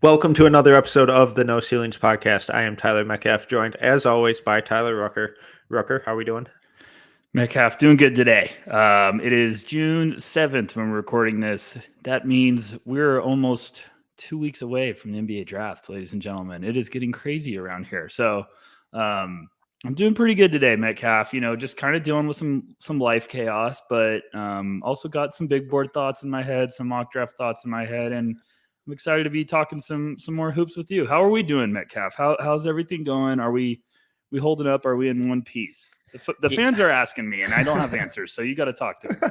Welcome to another episode of the No Ceilings podcast. I am Tyler Metcalf, joined as always by Tyler Rucker. Rucker, how are we doing? Metcalf, doing good today. It is June 7th when we're recording this. That means we're almost 2 weeks away from the NBA draft, ladies and gentlemen. It is getting crazy around here. So I'm doing pretty good today, Metcalf. You know, just kind of dealing with some life chaos, but also got some big board thoughts in my head, some mock draft thoughts in my head, and I'm excited to be talking some more hoops with you. How are we doing, Metcalf? How's everything going? Are we holding up? Are we in one piece? The fans are asking me, and I don't have answers, so you got to talk to them.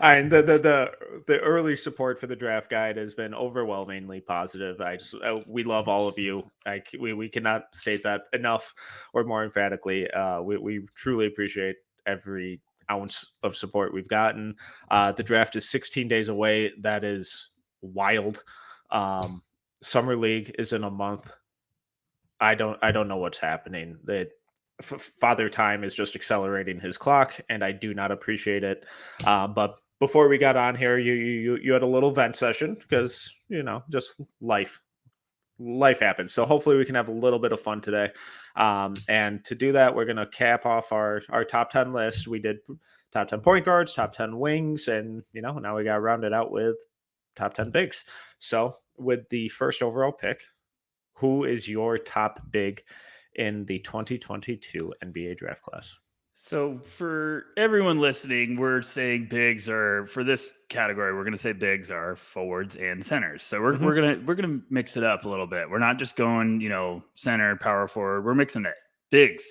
All right, the early support for the draft guide has been overwhelmingly positive. We love all of you. We cannot state that enough or more emphatically. We truly appreciate every ounce of support we've gotten. The draft is 16 days away. That is wild. Summer League is in a month. I don't know what's happening. Father Time is just accelerating his clock, and I do not appreciate it. But before we got on here, you had a little vent session because just life happens. So hopefully we can have a little bit of fun today. And to do that, we're gonna cap off our top 10 list. We did top 10 point guards, top 10 wings, and now we got rounded out with top 10 bigs. So with the first overall pick, who is your top big in the 2022 NBA draft class? So for everyone listening, we're saying bigs are, for this category, we're going to say bigs are forwards and centers. So we're going to mix it up a little bit. We're not just going, center, power forward. We're mixing it. Bigs.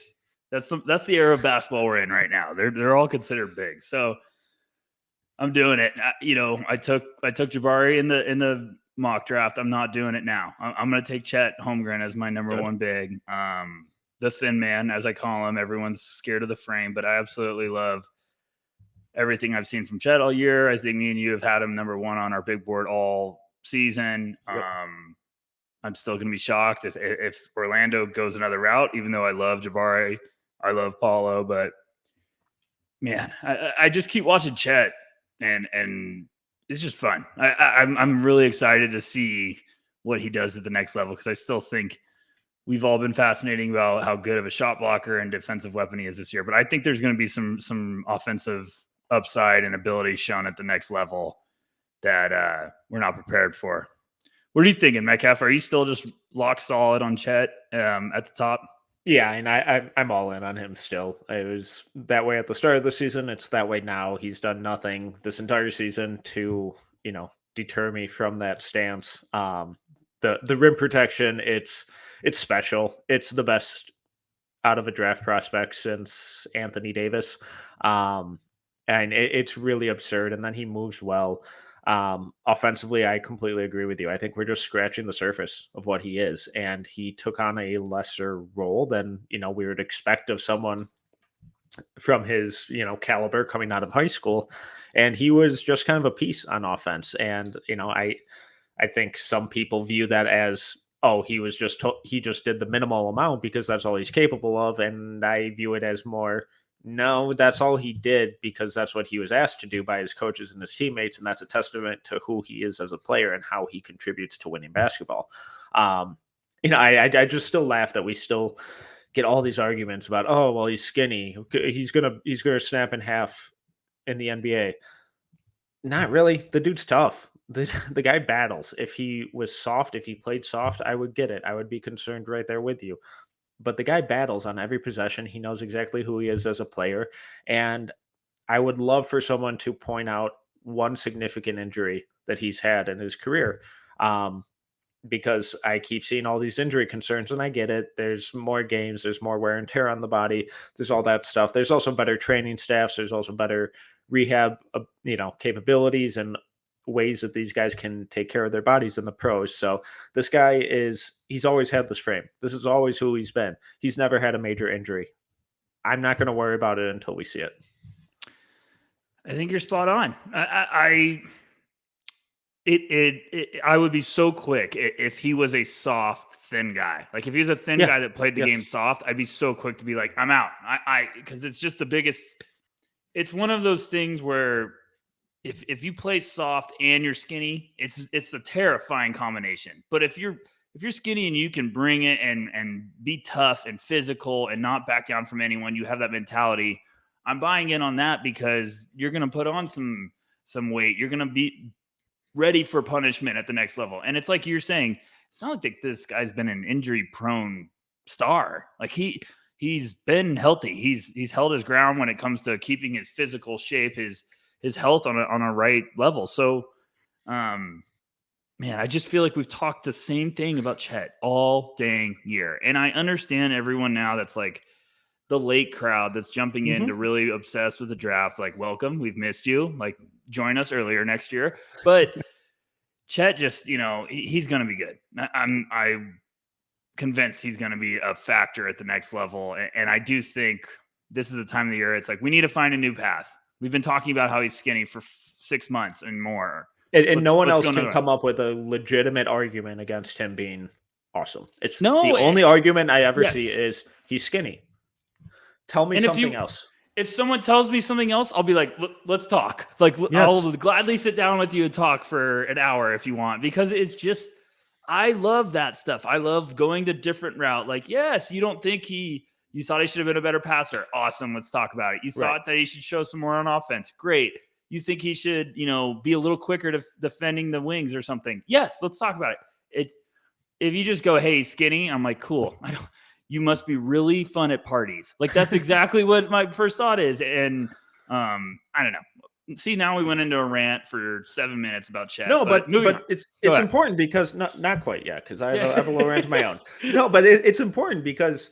That's the era of basketball we're in right now. They're all considered bigs. So I'm doing it. I took Jabari in the mock draft. I'm not doing it now. I'm going to take Chet Holmgren as my number one big. The thin man, as I call him. Everyone's scared of the frame, but I absolutely love everything I've seen from Chet all year. I think me and you have had him number one on our big board all season. Yep. I'm still going to be shocked if Orlando goes another route, even though I love Jabari. I love Paulo, but man, I just keep watching Chet. And it's just fun. I'm really excited to see what he does at the next level because I still think we've all been fascinating about how good of a shot blocker and defensive weapon he is this year. But I think there's going to be some offensive upside and ability shown at the next level that we're not prepared for. What are you thinking, Metcalf? Are you still just lock solid on Chet at the top? Yeah, and I'm all in on him still. It was that way at the start of the season. It's that way now. He's done nothing this entire season to, deter me from that stance. The rim protection, it's special. It's the best out of a draft prospect since Anthony Davis. And it's really absurd. And then he moves well. Offensively, I completely agree with you. I think we're just scratching the surface of what he is, and he took on a lesser role than we would expect of someone from his caliber coming out of high school, and he was just kind of a piece on offense. And I think some people view that as, oh, he just did the minimal amount because that's all he's capable of, and I view it as more, no, that's all he did because that's what he was asked to do by his coaches and his teammates. And that's a testament to who he is as a player and how he contributes to winning basketball. I just still laugh that we still get all these arguments about, oh, well, he's skinny. He's going to snap in half in the NBA. Not really. The dude's tough. The guy battles. If he was soft, if he played soft, I would get it. I would be concerned right there with you. But the guy battles on every possession. He knows exactly who he is as a player. And I would love for someone to point out one significant injury that he's had in his career. Because I keep seeing all these injury concerns, and I get it. There's more games. There's more wear and tear on the body. There's all that stuff. There's also better training staffs. There's also better rehab, capabilities and ways that these guys can take care of their bodies in the pros. So this guy he's always had this frame. This is always who he's been. He's never had a major injury. I'm not going to worry about it until we see it. I think you're spot on. I would be so quick if he was a soft, thin guy. Like if he was a thin guy that played the game soft, I'd be so quick to be like, I'm out. Because it's just the biggest. It's one of those things where if you play soft and you're skinny, it's a terrifying combination. But if you're skinny and you can bring it and be tough and physical and not back down from anyone, you have that mentality. I'm buying in on that because you're going to put on some weight. You're going to be ready for punishment at the next level. And it's like you're saying, it's not like this guy's been an injury prone star. Like he's been healthy. He's held his ground when it comes to keeping his physical shape, his health on a right level. So, man, I just feel like we've talked the same thing about Chet all dang year. And I understand everyone now that's like the late crowd that's jumping in to really obsessed with the drafts. Like, welcome, we've missed you. Like, join us earlier next year. But Chet just, he's going to be good. I'm convinced he's going to be a factor at the next level. And I do think this is the time of the year. It's like, we need to find a new path. We've been talking about how he's skinny for 6 months and more. And no one else can come up with a legitimate argument against him being awesome. It's the only argument I ever see is he's skinny. Tell me something else. If someone tells me something else, I'll be like, let's talk. Like, I'll gladly sit down with you and talk for an hour if you want, because it's just, I love that stuff. I love going the different route. Like, yes, you don't think you thought he should have been a better passer. Awesome. Let's talk about it. You thought that he should show some more on offense. Great. You think he should, be a little quicker to defending the wings or something. Yes. Let's talk about it. If you just go, hey, skinny, I'm like, cool. You must be really fun at parties. Like, that's exactly what my first thought is. And I don't know. See, now we went into a rant for 7 minutes about Chet. No, but it's important because not quite yet, because I have a little rant of my own. No, but it's important because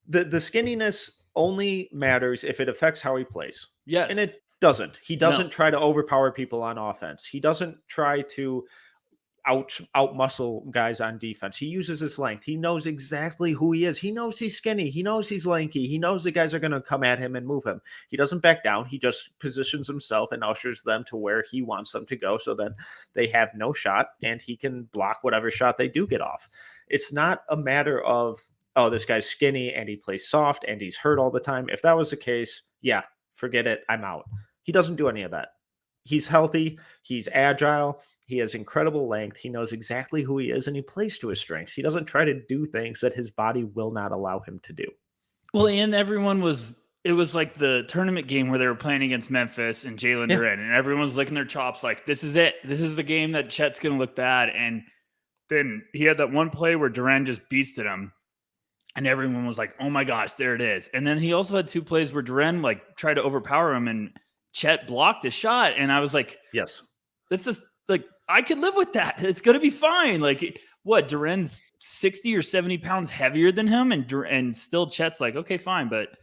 the skinniness only matters if it affects how he plays. Yes. And it doesn't. He doesn't try to overpower people on offense. He doesn't try to out muscle guys on defense. He uses his length. He knows exactly who he is. He knows he's skinny. He knows he's lanky. He knows the guys are going to come at him and move him. He doesn't back down. He just positions himself and ushers them to where he wants them to go, so then they have no shot and he can block whatever shot they do get off. It's not a matter of, oh, this guy's skinny and he plays soft and he's hurt all the time. If that was the case, yeah, forget it. I'm out. He doesn't do any of that. He's healthy. He's agile. He has incredible length. He knows exactly who he is, and he plays to his strengths. He doesn't try to do things that his body will not allow him to do. Well, and it was like the tournament game where they were playing against Memphis and Jalen Duren, and everyone was licking their chops like, this is it. This is the game that Chet's going to look bad. And then he had that one play where Duren just beasted him, and everyone was like, oh my gosh, there it is. And then he also had 2 plays where Duren like tried to overpower him, and Chet blocked his shot. And I was like, yes, that's just like, I could live with that. It's going to be fine. Like, what, Duren's 60 or 70 pounds heavier than him, and still Chet's like, okay, fine. But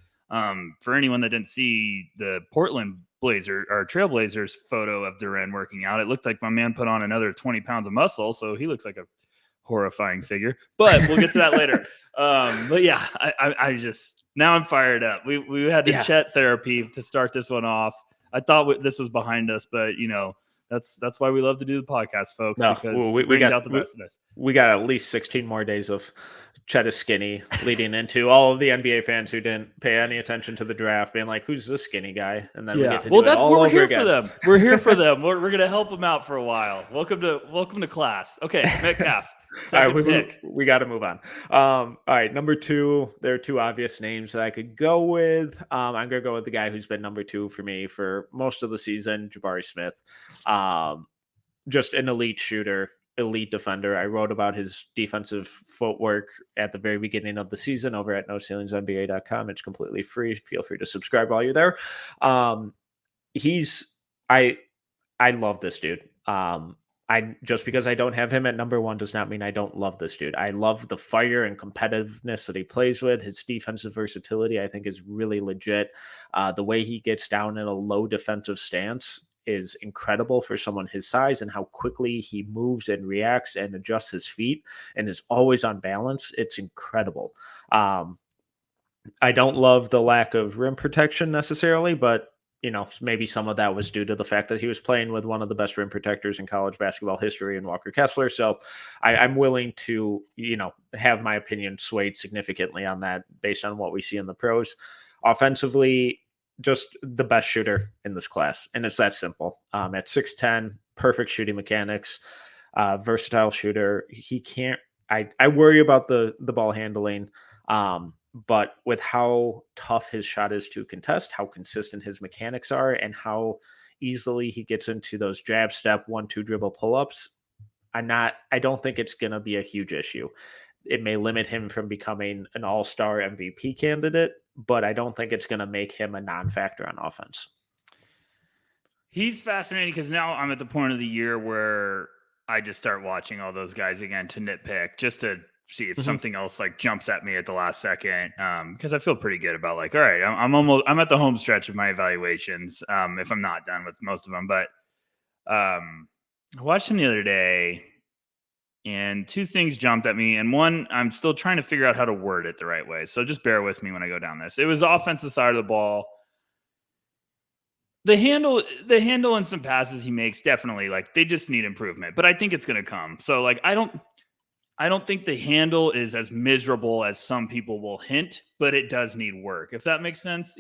for anyone that didn't see the Portland Trailblazers photo of Duren working out, it looked like my man put on another 20 pounds of muscle, so he looks like a horrifying figure. But we'll get to that later. But yeah, I just, now I'm fired up. We had the Chet therapy to start this one off. I thought this was behind us, but that's why we love to do the podcast, folks. No, because we brings got out the best in us. We got at least 16 more days of Chet is skinny, leading into all of the NBA fans who didn't pay any attention to the draft, being like, "Who's this skinny guy?" And then we get to do it all over here again. For them. We're here for them. We're going to help them out for a while. Welcome to class. Okay, Metcalf. All right, we got to move on. All right, number 2. There are 2 obvious names that I could go with. I'm going to go with the guy who's been number 2 for me for most of the season, Jabari Smith. Just an elite shooter, elite defender. I wrote about his defensive footwork at the very beginning of the season over at NoCeilingsNBA.com. It's completely free. Feel free to subscribe while you're there. I love this dude. Just because I don't have him at number 1 does not mean I don't love this dude. I love the fire and competitiveness that he plays with. His defensive versatility, I think, is really legit. The way he gets down in a low defensive stance is incredible for someone his size, and how quickly he moves and reacts and adjusts his feet and is always on balance. It's incredible. I don't love the lack of rim protection necessarily, but maybe some of that was due to the fact that he was playing with one of the best rim protectors in college basketball history in Walker Kessler. So I'm willing to, have my opinion swayed significantly on that based on what we see in the pros. Offensively, just the best shooter in this class. And it's that simple. At 6'10", perfect shooting mechanics, versatile shooter. He can't, I worry about the ball handling. But with how tough his shot is to contest, how consistent his mechanics are, and how easily he gets into those jab step 1-2 dribble pull-ups, I don't think it's going to be a huge issue. It may limit him from becoming an all-star MVP candidate, but I don't think it's going to make him a non-factor on offense. He's fascinating because now I'm at the point of the year where I just start watching all those guys again to nitpick, just to see if something else like jumps at me at the last second. Because I feel pretty good about like, all right, I'm at the home stretch of my evaluations. If I'm not done with most of them, but I watched him the other day and two things jumped at me. And one, I'm still trying to figure out how to word it the right way. So just bear with me when I go down this. It was offensive side of the ball. The handle and some passes he makes, definitely like they just need improvement, but I think it's going to come. So like, I don't think the handle is as miserable as some people will hint, but it does need work. If that makes sense,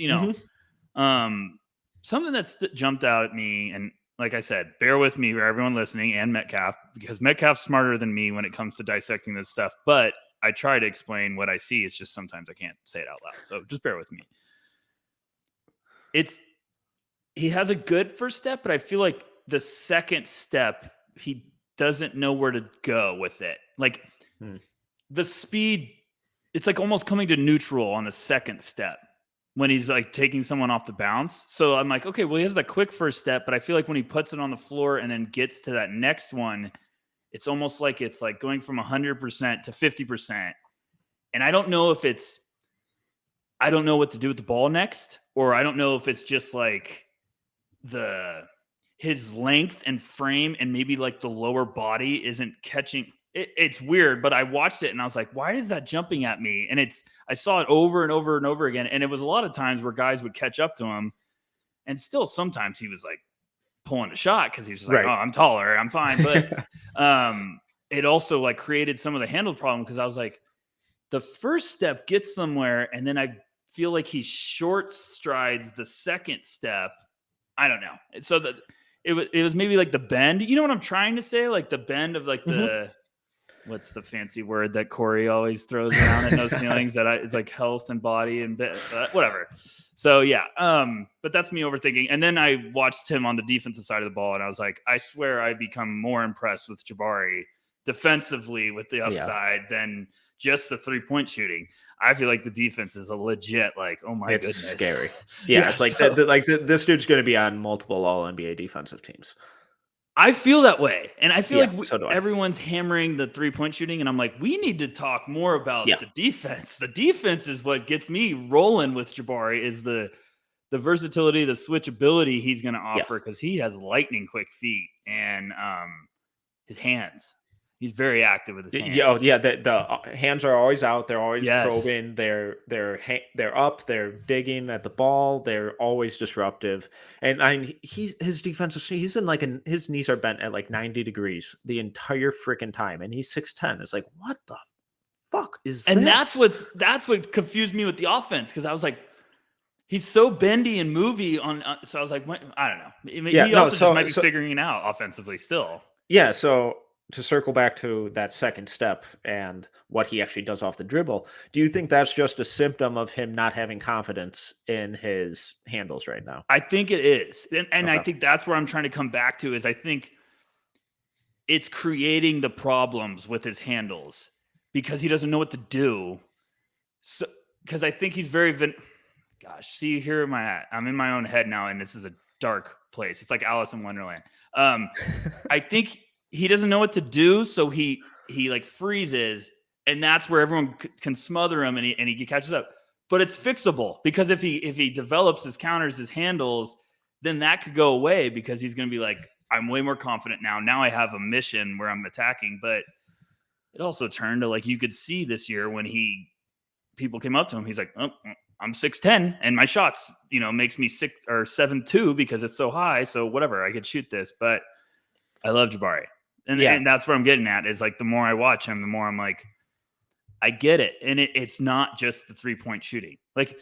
something that's jumped out at me, and like I said, bear with me for everyone listening and Metcalf, because Metcalf's smarter than me when it comes to dissecting this stuff. But I try to explain what I see. It's just sometimes I can't say it out loud. So just bear with me. He has a good first step, but I feel like the second step, he doesn't know where to go with it. Like the speed, it's like almost coming to neutral on the second step when he's like taking someone off the bounce. So I'm like, okay, well, he has the quick first step, but I feel like when he puts it on the floor and then gets to that next one, it's almost like it's like going from 100% to 50%. And I don't know if I don't know what to do with the ball next, or I don't know if it's just like his length and frame and maybe like the lower body isn't catching it. It's weird, but I watched it and I was like, why is that jumping at me? And I saw it over and over and over again. And it was a lot of times where guys would catch up to him, and still sometimes he was like pulling a shot because he was just like, oh, I'm taller, I'm fine. But it also like created some of the handle problem, because I was like, the first step gets somewhere, and then I feel like he short strides the second step. I don't know. So it was maybe like the bend. You know what I'm trying to say? Like the bend of like what's the fancy word that Corey always throws around in those ceilings that it's like health and body and whatever. So yeah. But that's me overthinking. And then I watched him on the defensive side of the ball, and I was like, I swear I become more impressed with Jabari defensively with the upside than just the 3-point shooting. I feel like the defense is a legit, like, oh my goodness, scary. Yeah, it's like this dude's going to be on multiple All-NBA defensive teams. I feel that way, and I feel like everyone's hammering the 3-point shooting, and I'm like, we need to talk more about the defense. The defense is what gets me rolling with Jabari, is the versatility, the switchability he's going to offer, because he has lightning quick feet and his hands. He's very active with his hands. The hands are always out. They're always probing. They're up. They're digging at the ball. They're always disruptive. And his defensive. He's in his knees are bent at like 90 degrees the entire freaking time, and he's 6'10". It's like, what the fuck is this? And that's what confused me with the offense, because I was like, he's so bendy and movie on. So I was like, I don't know. He also just might be figuring it out offensively still. Yeah. So, to circle back to that second step and what he actually does off the dribble, do you think that's just a symptom of him not having confidence in his handles right now? I think it is. And I think that's where I'm trying to come back to, is I think it's creating the problems with his handles because he doesn't know what to do. So, because I think he's very, see, here am I at? I'm in my own head now, and this is a dark place. It's like Alice in Wonderland. I think he doesn't know what to do, so he like freezes, and that's where everyone can smother him, and he catches up. But it's fixable, because if he develops his counters, his handles, then that could go away, because he's going to be like, I'm way more confident now. Now I have a mission where I'm attacking. But it also turned to, like, you could see this year when people came up to him, he's like, oh, I'm 6'10", and my shots, makes me 7'2" because it's so high. So whatever, I could shoot this. But I love Jabari. And that's what I'm getting at is like the more I watch him, the more I'm like, I get it. And it's not just the 3-point shooting. Like,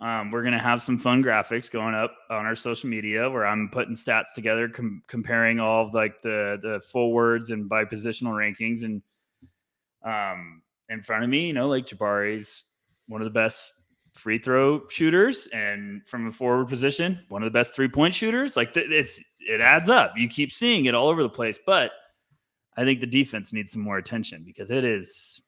we're going to have some fun graphics going up on our social media where I'm putting stats together, comparing all of like the forwards and by positional rankings. And in front of me, like Jabari's one of the best free throw shooters, and from a forward position, one of the best 3-point shooters. Like it adds up. You keep seeing it all over the place, but I think the defense needs some more attention because it is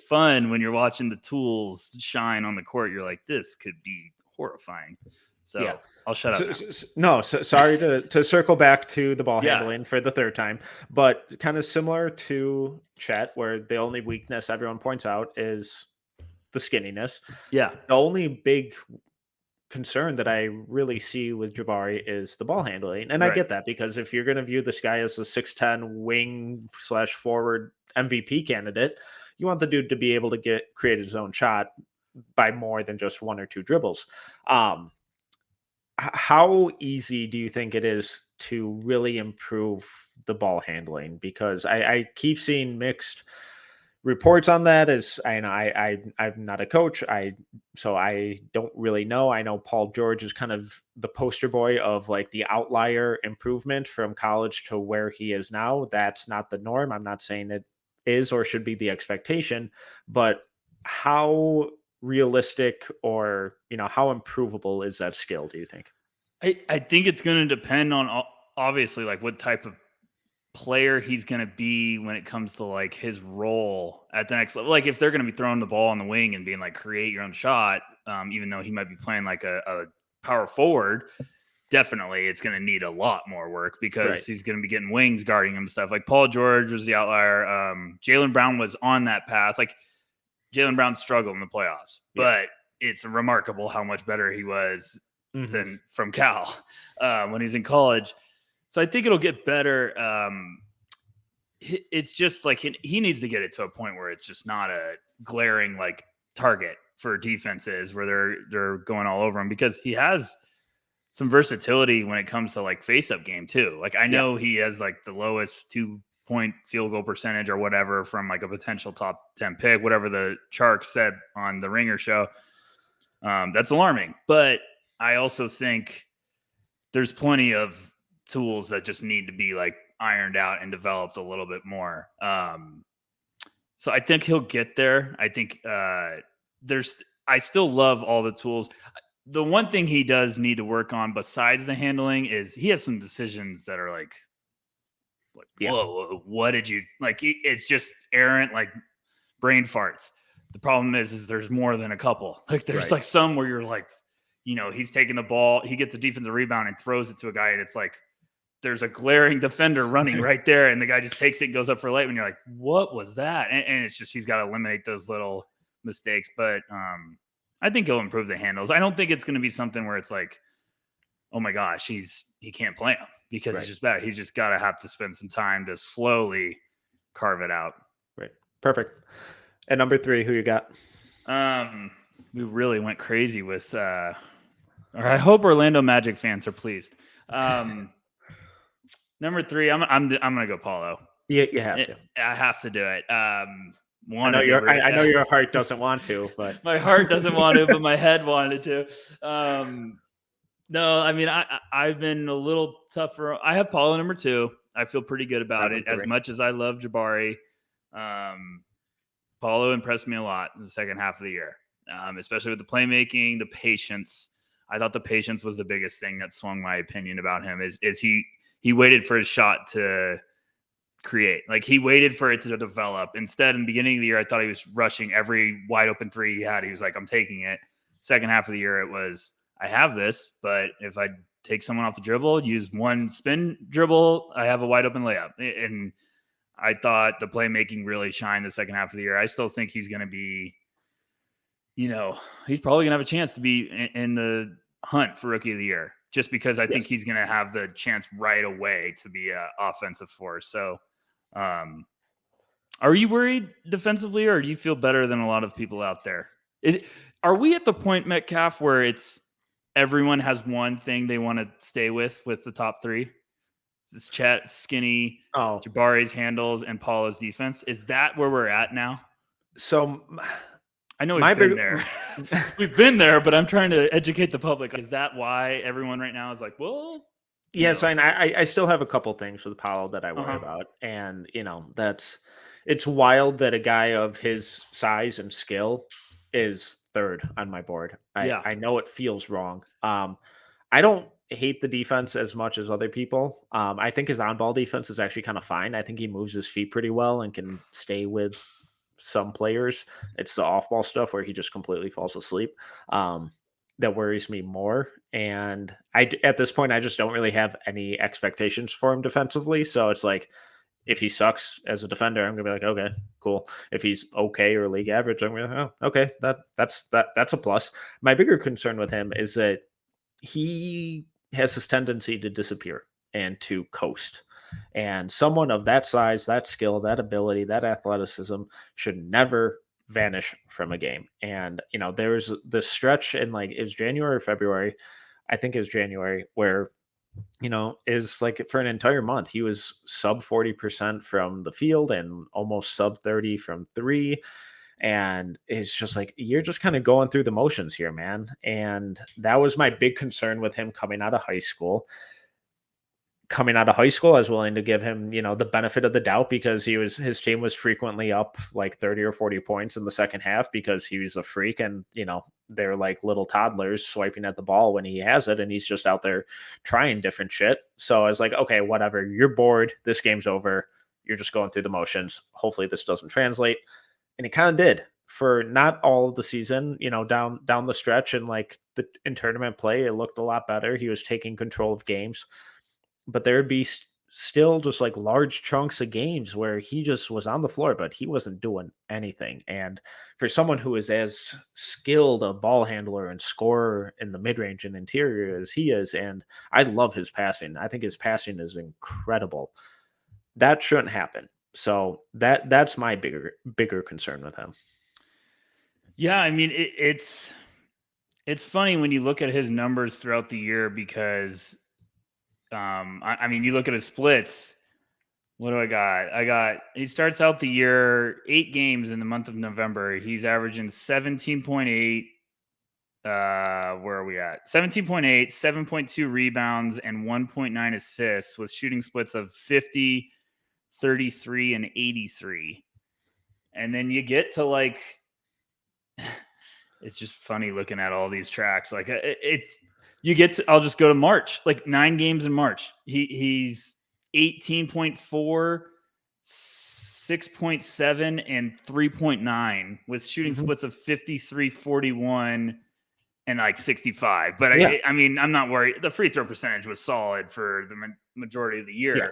fun when you're watching the tools shine on the court. You're like, this could be horrifying. So I'll shut up. Sorry to circle back to the ball handling for the third time, but kind of similar to Chet, where the only weakness everyone points out is the skinniness. Yeah. The only big concern that I really see with Jabari is the ball handling. And I get that, because if you're going to view this guy as a 6'10" wing / forward MVP candidate, you want the dude to be able to create his own shot by more than just 1 or 2 dribbles. How easy do you think it is to really improve the ball handling? Because I keep seeing mixed reports on that. As I'm not a coach, so I don't really know. I know Paul George is kind of the poster boy of like the outlier improvement from college to where he is now. That's not the norm. I'm not saying it is or should be the expectation, but how realistic or how improvable is that skill, do you think? I think it's going to depend on obviously like what type of player he's going to be when it comes to like his role at the next level. Like if they're going to be throwing the ball on the wing and being like, create your own shot, even though he might be playing like a power forward, definitely it's going to need a lot more work because he's going to be getting wings guarding him and stuff. Like Paul George was the outlier. Jaylen Brown was on that path. Like Jaylen Brown struggled in the playoffs, but it's remarkable how much better he was than from Cal when he's in college. So I think it'll get better. It's just like he needs to get it to a point where it's just not a glaring like target for defenses where they're going all over him, because he has some versatility when it comes to like face-up game too. Like I know he has like the lowest 2-point field goal percentage or whatever from like a potential top 10 pick, whatever the Sharks said on the Ringer show. That's alarming. But I also think there's plenty of tools that just need to be like ironed out and developed a little bit more. So I think he'll get there. I think I still love all the tools. The one thing he does need to work on besides the handling is he has some decisions that are like whoa, what did you like? It's just errant, like brain farts. The problem is there's more than a couple. Like there's like some where you're like, he's taking the ball, he gets a defensive rebound and throws it to a guy, and it's like there's a glaring defender running right there, and the guy just takes it and goes up for a late, and you're like, what was that? And it's just he's got to eliminate those little mistakes. But I think he'll improve the handles. I don't think it's going to be something where it's like, oh my gosh, he can't play him because he's just bad. He's just got to have to spend some time to slowly carve it out. Right. Perfect. At number 3, who you got? We really went crazy with, or I hope Orlando Magic fans are pleased. Number 3, I'm going to go Paulo. Yeah, you have to. I have to do it. I know your heart doesn't want to, but my heart doesn't want to, but my head wanted to. No, I mean, I've been a little tougher. I have Paulo number 2. I feel pretty good about it. As much as I love Jabari, Paulo impressed me a lot in the second half of the year, especially with the playmaking, the patience. I thought the patience was the biggest thing that swung my opinion about him. Is he waited for his shot to create. Like he waited for it to develop. Instead, in the beginning of the year, I thought he was rushing every wide open 3 he had. He was like, I'm taking it. Second half of the year, it was, I have this, but if I take someone off the dribble, use one spin dribble, I have a wide open layup. And I thought the playmaking really shined the second half of the year. I still think he's going to be, he's probably going to have a chance to be in the hunt for Rookie of the Year, just because I think he's going to have the chance right away to be an offensive force. So, are you worried defensively, or do you feel better than a lot of people out there? Are we at the point, Metcalf, where it's everyone has one thing they want to stay with the top three? It's Chet, Skinny, Oh, Jabari's handles, and Paula's defense. Is that where we're at now? so I know my we've been big there. We've been there, but I'm trying to educate the public. Is that why everyone right now is like, well, yes, and I still have a couple things with Powell that I worry Uh-huh. about, and it's wild that a guy of his size and skill is third on my board. Yeah. I know it feels wrong. I don't hate the defense as much as other people. I think his on-ball defense is actually kind of fine. I think he moves his feet pretty well and can stay with some players. It's the off-ball stuff where he just completely falls asleep. That worries me more. And at this point, I just don't really have any expectations for him defensively. So it's like, if he sucks as a defender, I'm gonna be like, okay, cool. If he's okay or league average, I'm gonna be like, oh, okay, that's a plus. My bigger concern with him is that he has this tendency to disappear and to coast. And someone of that size, that skill, that ability, that athleticism should never vanish from a game. And there's this stretch in like is January or February, I think it was January, where is like for an entire month he was sub 40% from the field and almost sub 30 from three. And it's just like you're just kind of going through the motions here, man. And that was my big concern with him coming out of high school. I was willing to give him, the benefit of the doubt because his team was frequently up like 30 or 40 points in the second half because he was a freak and, they're like little toddlers swiping at the ball when he has it and he's just out there trying different shit. So I was like, okay, whatever. You're bored. This game's over. You're just going through the motions. Hopefully this doesn't translate. And it kind of did for not all of the season, down the stretch and like in tournament play, it looked a lot better. He was taking control of games, but there would be still just like large chunks of games where he just was on the floor, but he wasn't doing anything. And for someone who is as skilled a ball handler and scorer in the mid range and interior as he is, and I love his passing. I think his passing is incredible. That shouldn't happen. So that's my bigger concern with him. Yeah, I mean it's funny when you look at his numbers throughout the year because I mean you look at his splits. What do I got? He starts out the year 8 games in the month of November. He's averaging 17.8. Where are we at? 17.8, 7.2 rebounds, and 1.9 assists with shooting splits of 50, 33, and 83. And then you get to like, it's just funny looking at all these tracks. Like you get to, I'll just go to March, like 9 games in March. He's 18.4, 6.7, and 3.9 with shooting splits of 53, 41, and like 65. But yeah. I mean, I'm not worried. The free throw percentage was solid for the majority of the year. Yeah.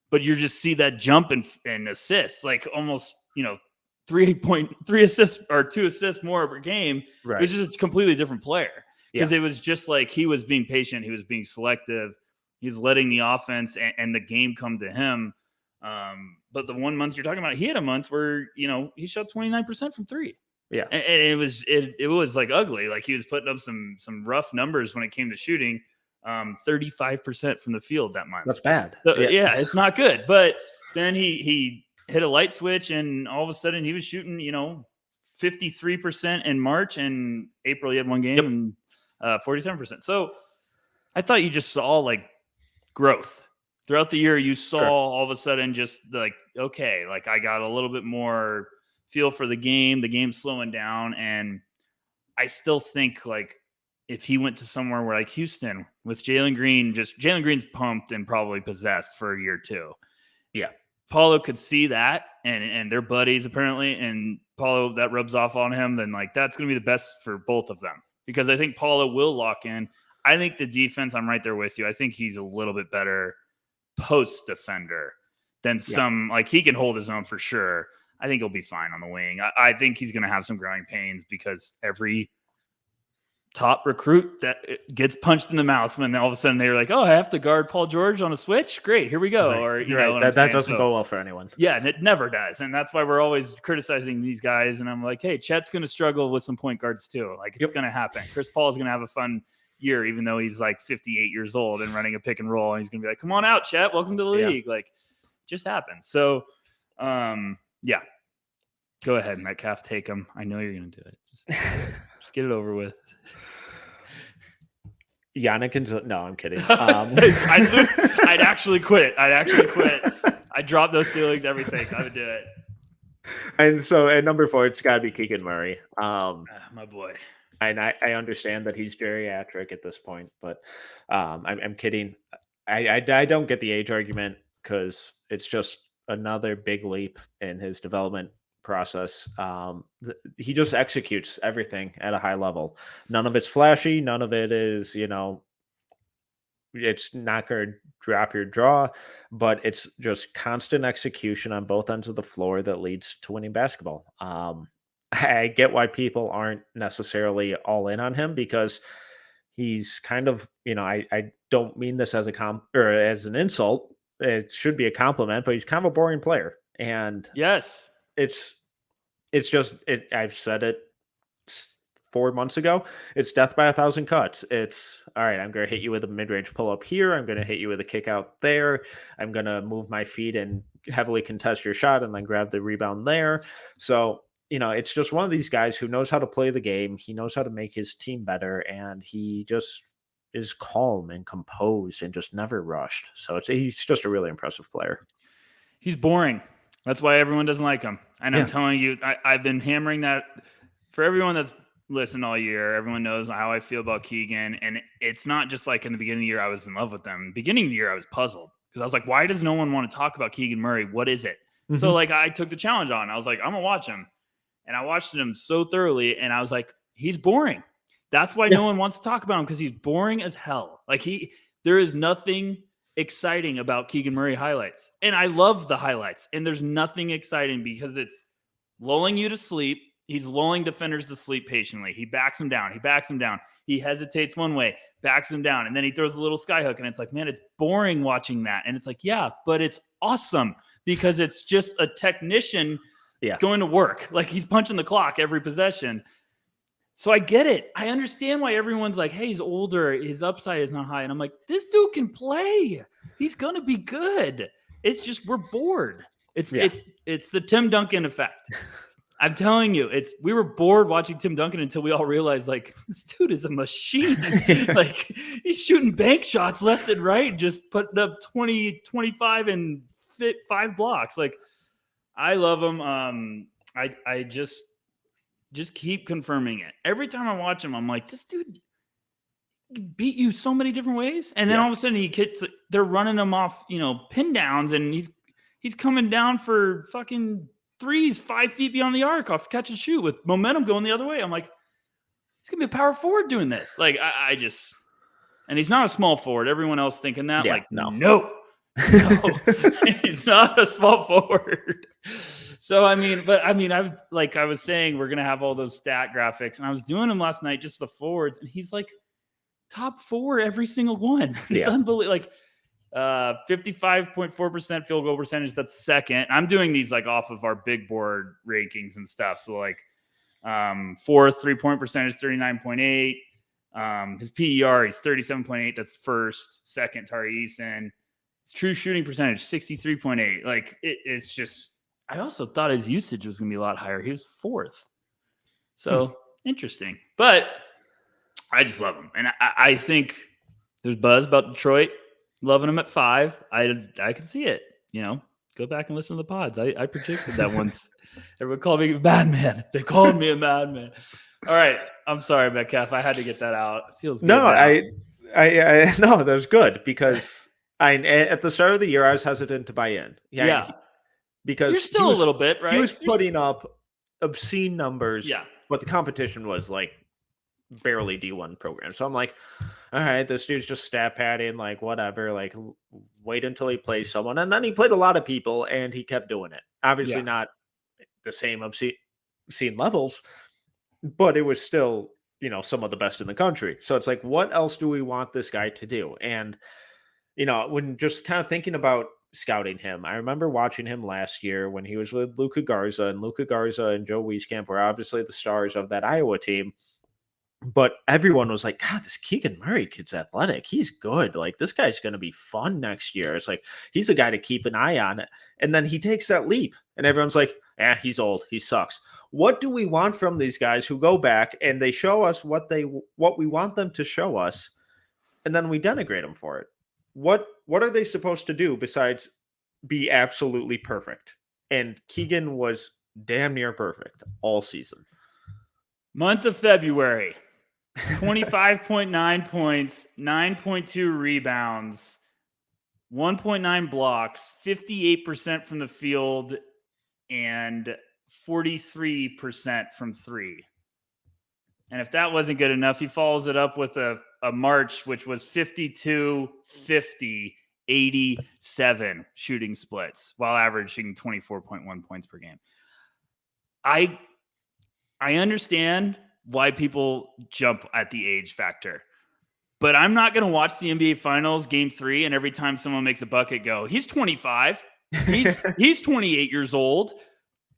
But you just see that jump in assists, like almost, 3.3 assists or 2 assists more per game. Right. It was just a completely different player because it was just like he was being patient. He was being selective. He's letting the offense and the game come to him. But the 1 month you're talking about, he had a month where, he shot 29% from 3. Yeah. And it was like ugly. Like he was putting up some rough numbers when it came to shooting. 35% from the field that month. That's bad. So, yeah, it's not good. But then he hit a light switch and all of a sudden he was shooting, 53% in March, and April he had 1 game and 47%. So I thought you just saw like growth throughout the year. You saw all of a sudden just like, okay, like I got a little bit more feel for the game's slowing down. And I still think like if he went to somewhere where like Houston with Jalen Green's pumped and probably possessed for a year too. Yeah. Paulo could see that and they're buddies apparently. And Paulo, that rubs off on him. Then like, that's going to be the best for both of them because I think Paulo will lock in. I think the defense, I'm right there with you. I think he's a little bit better post defender than some, like he can hold his own for sure. I think he'll be fine on the wing. I think he's going to have some growing pains because every top recruit that gets punched in the mouth when all of a sudden they're like, oh, I have to guard Paul George on a switch. Great. Here we go. Right. Or, you right. know, what that doesn't go well for anyone. Yeah. And it never does. And that's why we're always criticizing these guys. And I'm like, hey, Chet's going to struggle with some point guards too. Like it's going to happen. Chris Paul is going to have a fun year, even though he's like 58 years old and running a pick and roll. And he's going to be like, come on out, Chet. Welcome to the league. Like just happens. So, yeah. Go ahead, Metcalf. Take him. I know you're going to do it. Just get it over with. Yannick and no, I'm kidding. I'd actually quit. I'd drop those ceilings, everything. I would do it. And so at number 4, it's got to be Keegan Murray. My boy. And I understand that he's geriatric at this point, but I'm kidding. I don't get the age argument because it's just another big leap in his development process. He just executes everything at a high level. None of it's flashy. None of it is, it's not going to drop your jaw, but it's just constant execution on both ends of the floor that leads to winning basketball. I get why people aren't necessarily all in on him because he's kind of, I don't mean this as as an insult. It should be a compliment, but he's kind of a boring player. And yes, it's just I've said it 4 months ago. It's death by 1,000 cuts. It's all right. I'm going to hit you with a mid-range pull-up here. I'm going to hit you with a kick out there. I'm going to move my feet and heavily contest your shot and then grab the rebound there. So, it's just one of these guys who knows how to play the game. He knows how to make his team better, and he just is calm and composed and just never rushed. So he's just a really impressive player. He's boring. That's why everyone doesn't like him. And I'm telling you, I've been hammering that for everyone that's listened all year. Everyone knows how I feel about Keegan. And it's not just like in the beginning of the year, I was in love with them. Beginning of the year, I was puzzled because I was like, why does no one want to talk about Keegan Murray? What is it? Mm-hmm. So like I took the challenge on. I was like, I'm going to watch him. And I watched him so thoroughly. And I was like, he's boring. That's why no one wants to talk about him because he's boring as hell. Like there is nothing exciting about Keegan Murray highlights. And I love the highlights. And there's nothing exciting because it's lulling you to sleep. He's lulling defenders to sleep patiently. He backs him down. He hesitates one way, backs him down. And then he throws a little sky hook. And it's like, man, it's boring watching that. And it's like, yeah, but it's awesome because it's just a technician going to work. Like he's punching the clock every possession. So I get it. I understand why everyone's like, hey, he's older. His upside is not high. And I'm like, this dude can play. He's going to be good. It's just we're bored. It's the Tim Duncan effect. I'm telling you, we were bored watching Tim Duncan until we all realized, like, this dude is a machine. Like, he's shooting bank shots left and right, just putting up 20, 25 and 5 blocks. Like, I love him. I just keep confirming it. Every time I watch him, I'm like, this dude beat you so many different ways. And then all of a sudden they're running him off, pin downs, and he's coming down for fucking threes 5 feet beyond the arc off catch and shoot with momentum going the other way. I'm like, he's gonna be a power forward doing this. Like and he's not a small forward. Everyone else thinking that, no, he's not a small forward. So, I was saying we're going to have all those stat graphics, and I was doing them last night, just the forwards, and he's like top 4 every single one. It's unbelievable. Like 55.4% field goal percentage. That's second. I'm doing these like off of our big board rankings and stuff. So like fourth 3-point percentage, 39.8. His PER, he's 37.8. That's first. Second, Tari Eason. His true shooting percentage, 63.8. Like it's just, I also thought his usage was going to be a lot higher. He was 4th. So interesting. But I just love him. And I think there's buzz about Detroit loving him at 5. I can see it. Go back and listen to the pods. I predicted that once. Everyone called me a madman. They called me a madman. All right. I'm sorry, Metcalf. I had to get that out. It feels good. No, I no, that was good because at the start of the year, I was hesitant to buy in. Because you're still a little bit, right? He was putting up obscene numbers, but the competition was like barely D1 program. So I'm like, all right, this dude's just stat padding, like whatever, like wait until he plays someone. And then he played a lot of people and he kept doing it. Obviously not the same obscene levels, but it was still some of the best in the country. So it's like, what else do we want this guy to do? And, when just kind of thinking about scouting him, I remember watching him last year when he was with Luka Garza, and Luka Garza and Joe Wieskamp were obviously the stars of that Iowa team. But everyone was like, God, this Keegan Murray kid's athletic. He's good. Like, this guy's going to be fun next year. It's like, he's a guy to keep an eye on. And then he takes that leap, and everyone's like, he's old. He sucks. What do we want from these guys who go back and they show us what we want them to show us, and then we denigrate them for it? What are they supposed to do besides be absolutely perfect? And Keegan was damn near perfect all season. Month of February. 25.9 points, 9.2 rebounds, 1.9 blocks, 58% from the field, and 43% from three. And if that wasn't good enough, he follows it up with a March, which was 52, 50, 87 shooting splits while averaging 24.1 points per game. I understand why people jump at the age factor, but I'm not going to watch the NBA Finals Game 3 and every time someone makes a bucket go, he's 25, he's 28 years old.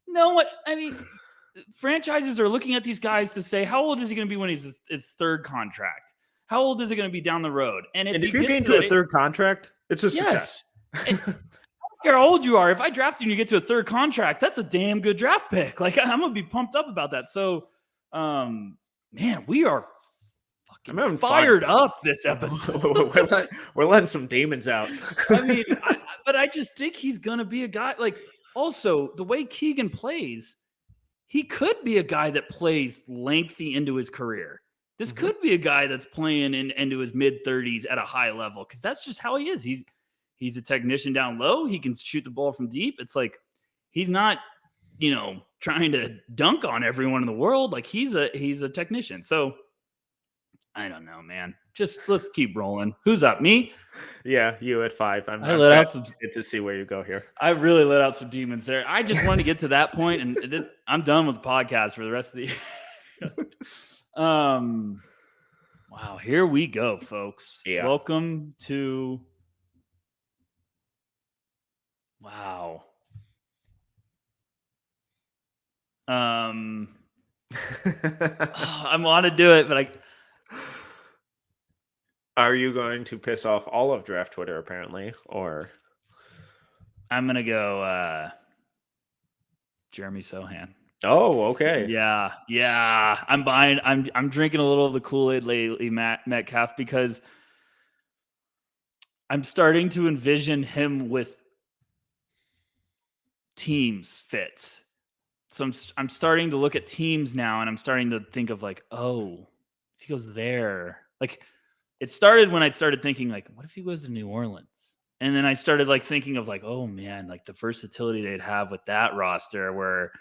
No, what I mean, franchises are looking at these guys to say, how old is he going to be when he's his third contract? How old is it going to be down the road? And if you're getting to a third contract, it's a success. I don't care how old you are. If I draft you and you get to a third contract, that's a damn good draft pick. Like, I'm going to be pumped up about that. So, man, we are fucking fired up this episode. we're letting some demons out. I mean, but I just think he's going to be a guy. Like, also, the way Keegan plays, he could be a guy that plays lengthy into his career. This could be a guy that's playing into his mid-30s at a high level because that's just how he is. He's a technician down low. He can shoot the ball from deep. It's like he's not, trying to dunk on everyone in the world. Like he's a technician. So I don't know, man. Just let's keep rolling. Who's up? Me? Yeah, you at 5. I'm let out some to see where you go here. I really let out some demons there. I just wanted to get to that point, and I'm done with the podcast for the rest of the year. Wow, here we go, folks. Yeah. Welcome to wow. I want to do it, but Are you going to piss off all of draft Twitter apparently, or I'm gonna go Jeremy Sohan. Oh, okay. Yeah. I'm drinking a little of the Kool-Aid lately, Metcalf, because I'm starting to envision him with teams fits. So I'm starting to look at teams now, and I'm starting to think of like, oh, if he goes there. Like, it started when I started thinking like, what if he goes to New Orleans? And then I started like thinking of like, oh man, like the versatility they'd have with that roster where,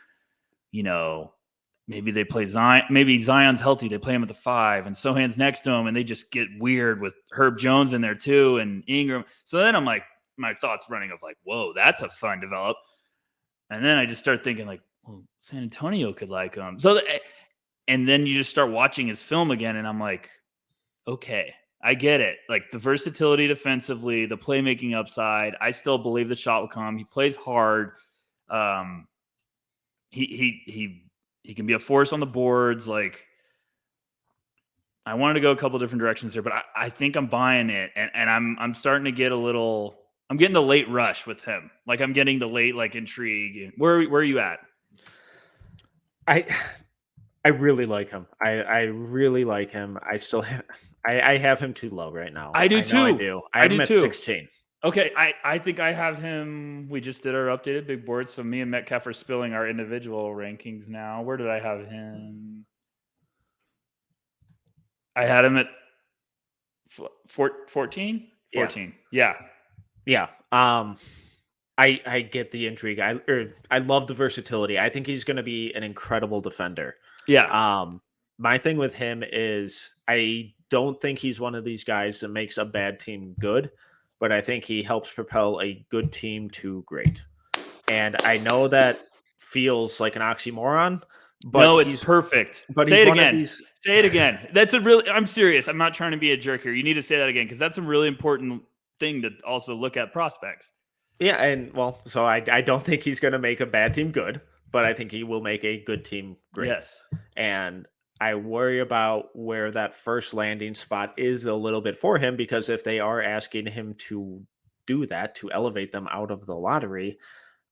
maybe they play Zion. Maybe Zion's healthy. They play him at the 5, and Sohan's next to him, and they just get weird with Herb Jones in there too, and Ingram. So then I'm like, my thoughts running of like, whoa, that's a fun develop. And then I just start thinking like, well, San Antonio could like him. And then you just start watching his film again, and I'm like, okay, I get it. Like the versatility defensively, the playmaking upside. I still believe the shot will come. He plays hard. He can be a force on the boards. Like, I wanted to go a couple different directions here, but I think I'm buying it, and I'm starting to get I'm getting the late rush with him. Like I'm getting the late like intrigue. Where are you at? I really like him. I really like him. I still have I have him too low right now. I do too. I do. I have him at 16. Okay, I think I have him. We just did our updated big board, so me and Metcalf are spilling our individual rankings now. Where did I have him? I had him at 14? 14. Yeah. I get the intrigue. I love the versatility. I think he's going to be an incredible defender. Yeah. My thing with him is I don't think he's one of these guys that makes a bad team good, but I think he helps propel a good team to great. And I know that feels like an oxymoron, But No, it's perfect. Say he's it one of again. these. Say it again. That's a really, I'm serious. I'm not trying to be a jerk here. You need to say that again because that's a really important thing to also look at prospects. Yeah, and well, so I don't think he's going to make a bad team good, but I think he will make a good team great. Yes. And I worry about where that first landing spot is a little bit for him, because if they are asking him to do that, to elevate them out of the lottery,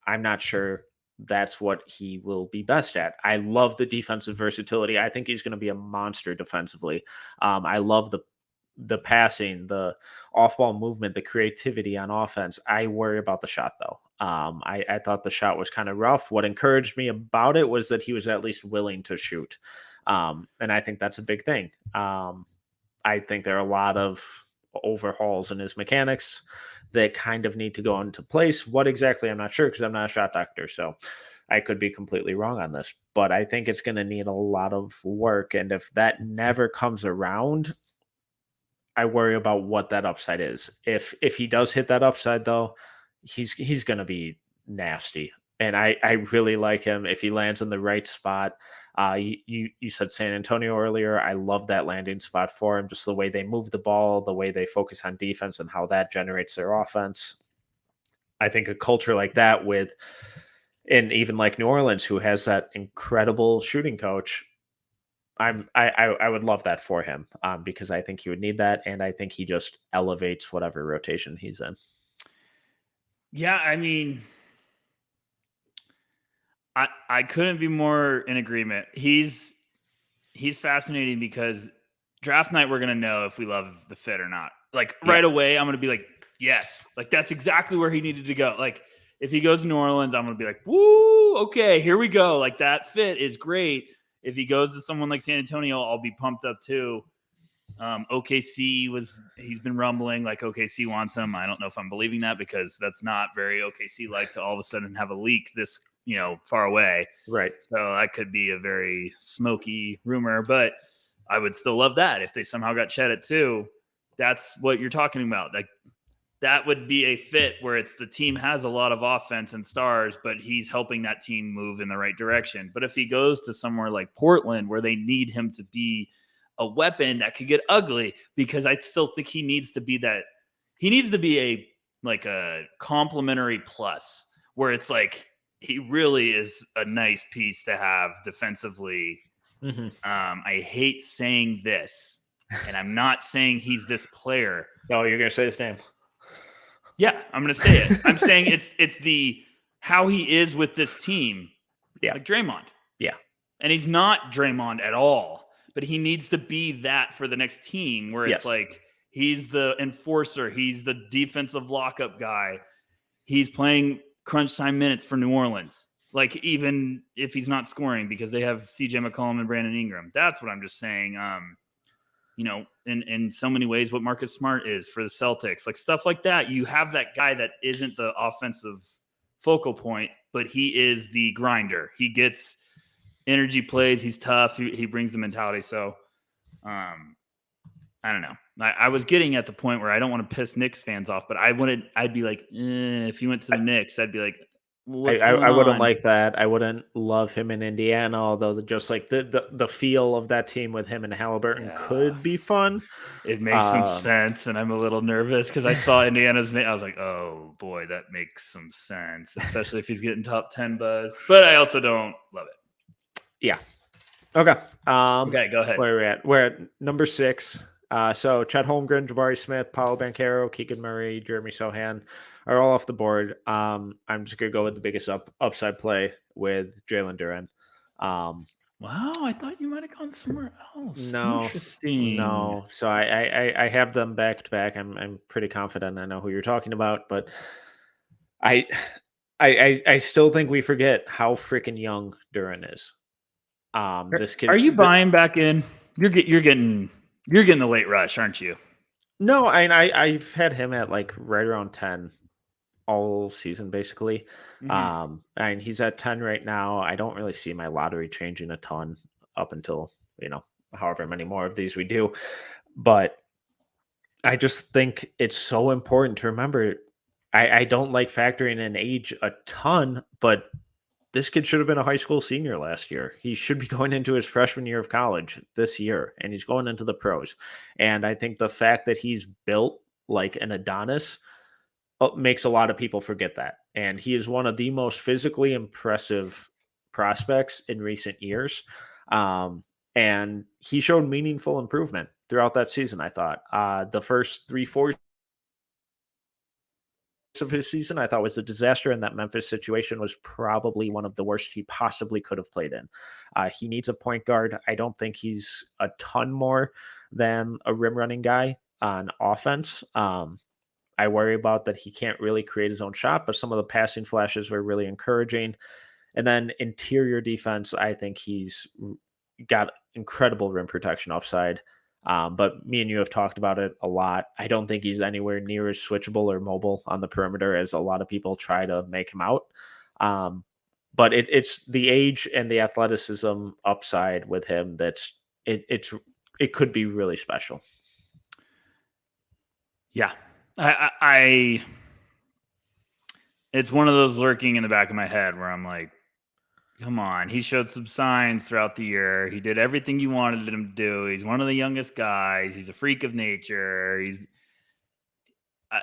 I'm not sure that's what he will be best at. I love the defensive versatility. I think he's going to be a monster defensively. I love the passing, the off-ball movement, the creativity on offense. I worry about the shot though. I thought the shot was kind of rough. What encouraged me about it was that he was at least willing to shoot, and I think that's a big thing. I think there are a lot of overhauls in his mechanics that kind of need to go into place. What exactly, I'm not sure, because I'm not a shot doctor. So I could be completely wrong on this, but I think it's going to need a lot of work. And if that never comes around, I worry about what that upside is. If he does hit that upside though, he's going to be nasty. And I really like him if he lands in the right spot. You said San Antonio earlier. I love that landing spot for him. Just the way they move the ball, the way they focus on defense, and how that generates their offense. I think a culture like that and even like New Orleans, who has that incredible shooting coach, I would love that for him, because I think he would need that, and I think he just elevates whatever rotation he's in. Yeah, I mean, I couldn't be more in agreement. He's fascinating because draft night we're gonna know if we love the fit or not. Like right away, I'm gonna be like, yes, like that's exactly where he needed to go. Like if he goes to New Orleans, I'm gonna be like, woo, okay, here we go. Like that fit is great. If he goes to someone like San Antonio, I'll be pumped up too. He's been rumbling like OKC wants him. I don't know if I'm believing that because that's not very OKC like to all of a sudden have a leak this, far away. Right. So that could be a very smoky rumor, but I would still love that if they somehow got Chet at 2. That's what you're talking about. Like that would be a fit where it's the team has a lot of offense and stars, but he's helping that team move in the right direction. But if he goes to somewhere like Portland where they need him to be a weapon, that could get ugly, because I still think he needs to be a complementary plus where it's like he really is a nice piece to have defensively. Mm-hmm. I hate saying this, and I'm not saying he's this player. No, you're gonna say his name. Yeah, I'm gonna say it. I'm saying it's the how he is with this team. Yeah, like Draymond. Yeah, and he's not Draymond at all. But he needs to be that for the next team where it's like he's the enforcer. He's the defensive lockup guy. He's playing crunch time minutes for New Orleans. Like even if he's not scoring because they have CJ McCollum and Brandon Ingram. That's what I'm just saying. In so many ways what Marcus Smart is for the Celtics. Like stuff like that. You have that guy that isn't the offensive focal point, but he is the grinder. He gets energy plays. He's tough. He brings the mentality. So, I don't know. I was getting at the point where I don't want to piss Knicks fans off, but I'd be like, if he went to the Knicks, I'd be like, what's going on? I wouldn't like that. I wouldn't love him in Indiana, although just like the feel of that team with him and Halliburton could be fun. It makes some sense, and I'm a little nervous because I saw Indiana's name. I was like, oh boy, that makes some sense, especially if he's getting top 10 buzz. But I also don't love it. Yeah. Okay. Okay, go ahead. Where are we at? We're at number 6. So Chet Holmgren, Jabari Smith, Paolo Banchero, Keegan Murray, Jeremy Sohan are all off the board. I'm just gonna go with the biggest upside play with Jalen Duren. Wow, I thought you might have gone somewhere else. No, Interesting. No. So I have them back to back. I'm pretty confident I know who you're talking about, but I still think we forget how freaking young Duren is. This kid. Are you buying back in? You're getting the late rush, aren't you? No, I've had him at like right around 10 all season basically. Mm-hmm. And he's at 10 right now. I don't really see my lottery changing a ton up until, however many more of these we do. But I just think it's so important to remember. I don't like factoring in age a ton, but this kid should have been a high school senior last year. He should be going into his freshman year of college this year, and he's going into the pros. And I think the fact that he's built like an Adonis makes a lot of people forget that. And he is one of the most physically impressive prospects in recent years. And he showed meaningful improvement throughout that season, I thought. The first 3/4 of his season, I thought was a disaster, and that Memphis situation was probably one of the worst he possibly could have played in. He needs a point guard. I don't think he's a ton more than a rim running guy on offense. I worry about that he can't really create his own shot, but some of the passing flashes were really encouraging. And then interior defense, I think he's got incredible rim protection upside. But me and you have talked about it a lot. I don't think he's anywhere near as switchable or mobile on the perimeter as a lot of people try to make him out. But it's the age and the athleticism upside with him it could be really special. Yeah. I it's one of those lurking in the back of my head where I'm like, come on. He showed some signs throughout the year. He did everything you wanted him to do. He's one of the youngest guys. He's a freak of nature.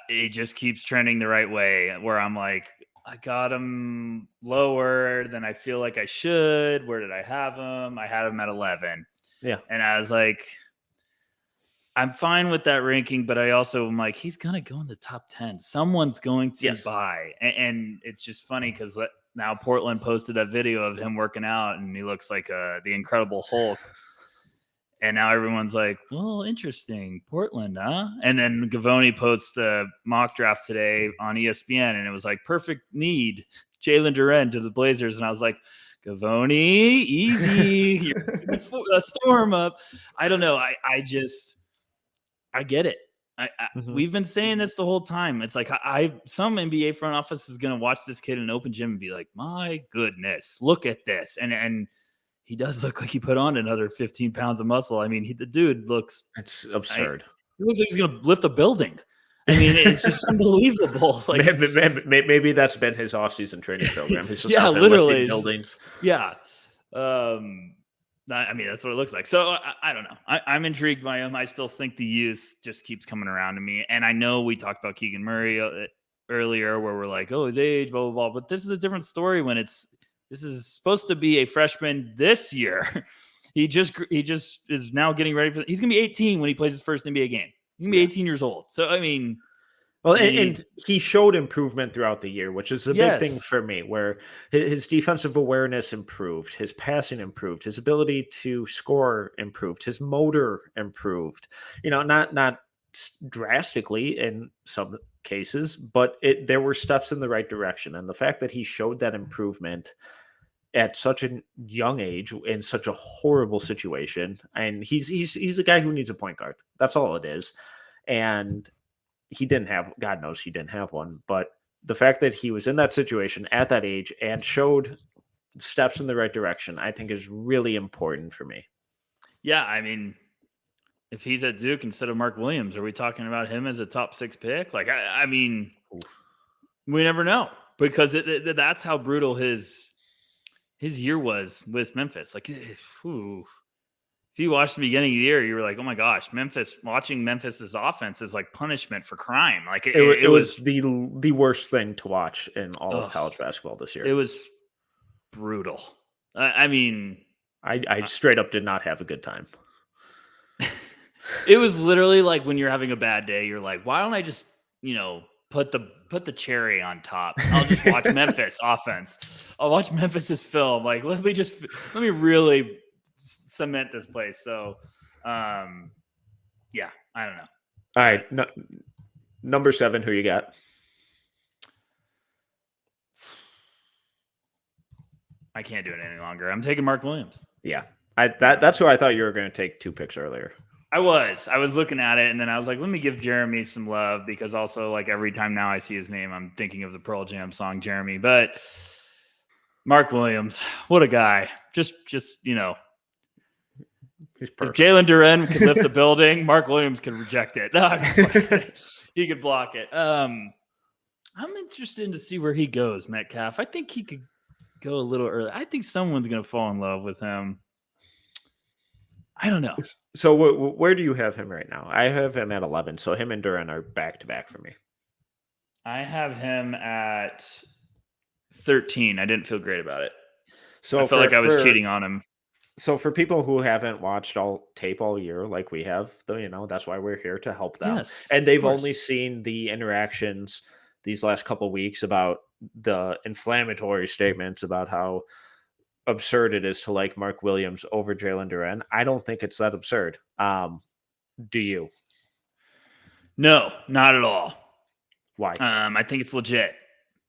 He just keeps trending the right way where I'm like, I got him lower than I feel like I should. Where did I have him? I had him at 11. Yeah. And I was like, I'm fine with that ranking, but I also am like, he's going to go in the top 10. Someone's going to buy. And it's just funny because now Portland posted that video of him working out and he looks like the Incredible Hulk. And now everyone's like, well, interesting. Portland, huh? And then Gavoni posts the mock draft today on ESPN and it was like perfect need Jalen Duren to the Blazers. And I was like, Gavoni, easy. You're a storm up. I don't know. I get it. We've been saying this the whole time. It's like some NBA front office is going to watch this kid in an open gym and be like, my goodness, look at this. And he does look like he put on another 15 pounds of muscle. I mean, the dude looks – it's absurd. He looks like he's going to lift a building. I mean, it's just unbelievable. Like maybe that's been his off-season training program. He's just literally lifting buildings. Yeah. I mean, that's what it looks like. So I don't know. I'm intrigued by him. I still think the youth just keeps coming around to me. And I know we talked about Keegan Murray earlier where we're like, oh, his age, blah, blah, blah. But this is a different story when this is supposed to be a freshman this year. He just is now getting ready he's going to be 18 when he plays his first NBA game. He's going to be 18 years old. So, I mean. Well, and he showed improvement throughout the year, which is a big thing for me, where his defensive awareness improved, his passing improved, his ability to score improved, his motor improved. Not drastically in some cases, but there were steps in the right direction. And the fact that he showed that improvement at such a young age in such a horrible situation, and he's a guy who needs a point guard. That's all it is. And he didn't have, God knows he didn't have one, but the fact that he was in that situation at that age and showed steps in the right direction, I think is really important for me. Yeah. I mean, if he's at Duke instead of Mark Williams, are we talking about him as a top 6 pick? Like, I mean, we never know because that's how brutal his year was with Memphis. Like, if you watched the beginning of the year, you were like, oh my gosh, watching Memphis's offense is like punishment for crime. Like it was the worst thing to watch in all of college basketball this year. It was brutal. I mean, I straight up did not have a good time. It was literally like when you're having a bad day, you're like, why don't I just, put the cherry on top? I'll just watch Memphis offense. I'll watch Memphis's film. Like, let me really cement this place. So, yeah, I don't know. All right. Number 7, who you got? I can't do it any longer. I'm taking Mark Williams. Yeah. That's who I thought you were going to take 2 picks earlier. I was looking at it and then I was like, let me give Jeremy some love because also like every time now I see his name, I'm thinking of the Pearl Jam song, Jeremy, but Mark Williams, what a guy. Just, He's perfect. If Jalen Duren could lift a building, Mark Williams could reject it. No, he could block it. I'm interested to see where he goes, Metcalf. I think he could go a little early. I think someone's going to fall in love with him. I don't know. So where do you have him right now? I have him at 11. So him and Duran are back to back for me. I have him at 13. I didn't feel great about it. So I felt like I was cheating on him. So for people who haven't watched all tape all year, like we have, though, that's why we're here to help them. Yes, and they've only seen the interactions these last couple weeks about the inflammatory statements about how absurd it is to like Mark Williams over Jalen Duren. I don't think it's that absurd. Do you? No, not at all. Why? I think it's legit.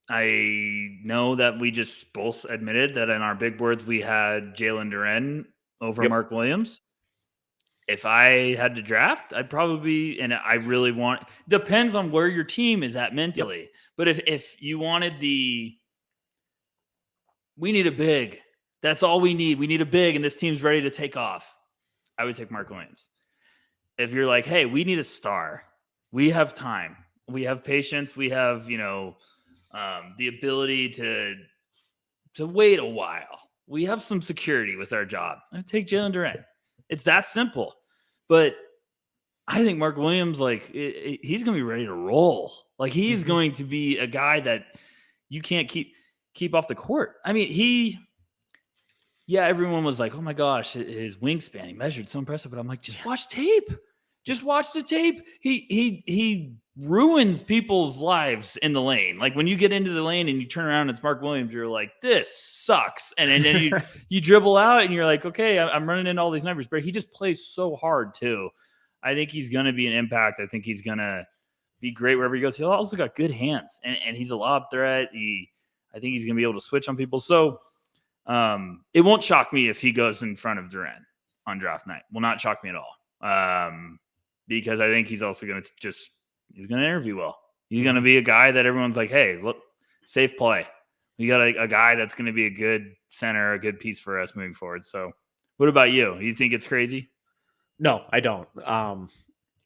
I know that we just both admitted that in our big boards we had Jalen Duren over Mark Williams. If I had to draft, I'd probably and I really want depends on where your team is at mentally. Yep. But if you wanted we need a big. That's all we need. We need a big, and this team's ready to take off. I would take Mark Williams. If you're like, hey, we need a star. We have time. We have patience. We have, the ability to wait a while. We have some security with our job. I take Jalen Duren. It's that simple. But I think Mark Williams, he's going to be ready to roll. Like, he's going to be a guy that you can't keep off the court. I mean, everyone was like, oh my gosh, his wingspan, he measured so impressive. But I'm like, just watch tape. Just watch the tape. He ruins people's lives in the lane. Like, when you get into the lane and you turn around and it's Mark Williams, you're like, this sucks. And then you dribble out and you're like, okay, I'm running into all these numbers. But he just plays so hard too. I think he's going to be an impact. I think he's going to be great wherever he goes. He also got good hands and he's a lob threat. I think he's going to be able to switch on people. So it won't shock me if he goes in front of Duren on draft night. Will not shock me at all. Because I think he's also going to he's going to interview well. He's going to be a guy that everyone's like, hey, look, safe play. We got a guy that's going to be a good center, a good piece for us moving forward. So what about you? You think it's crazy? No, I don't.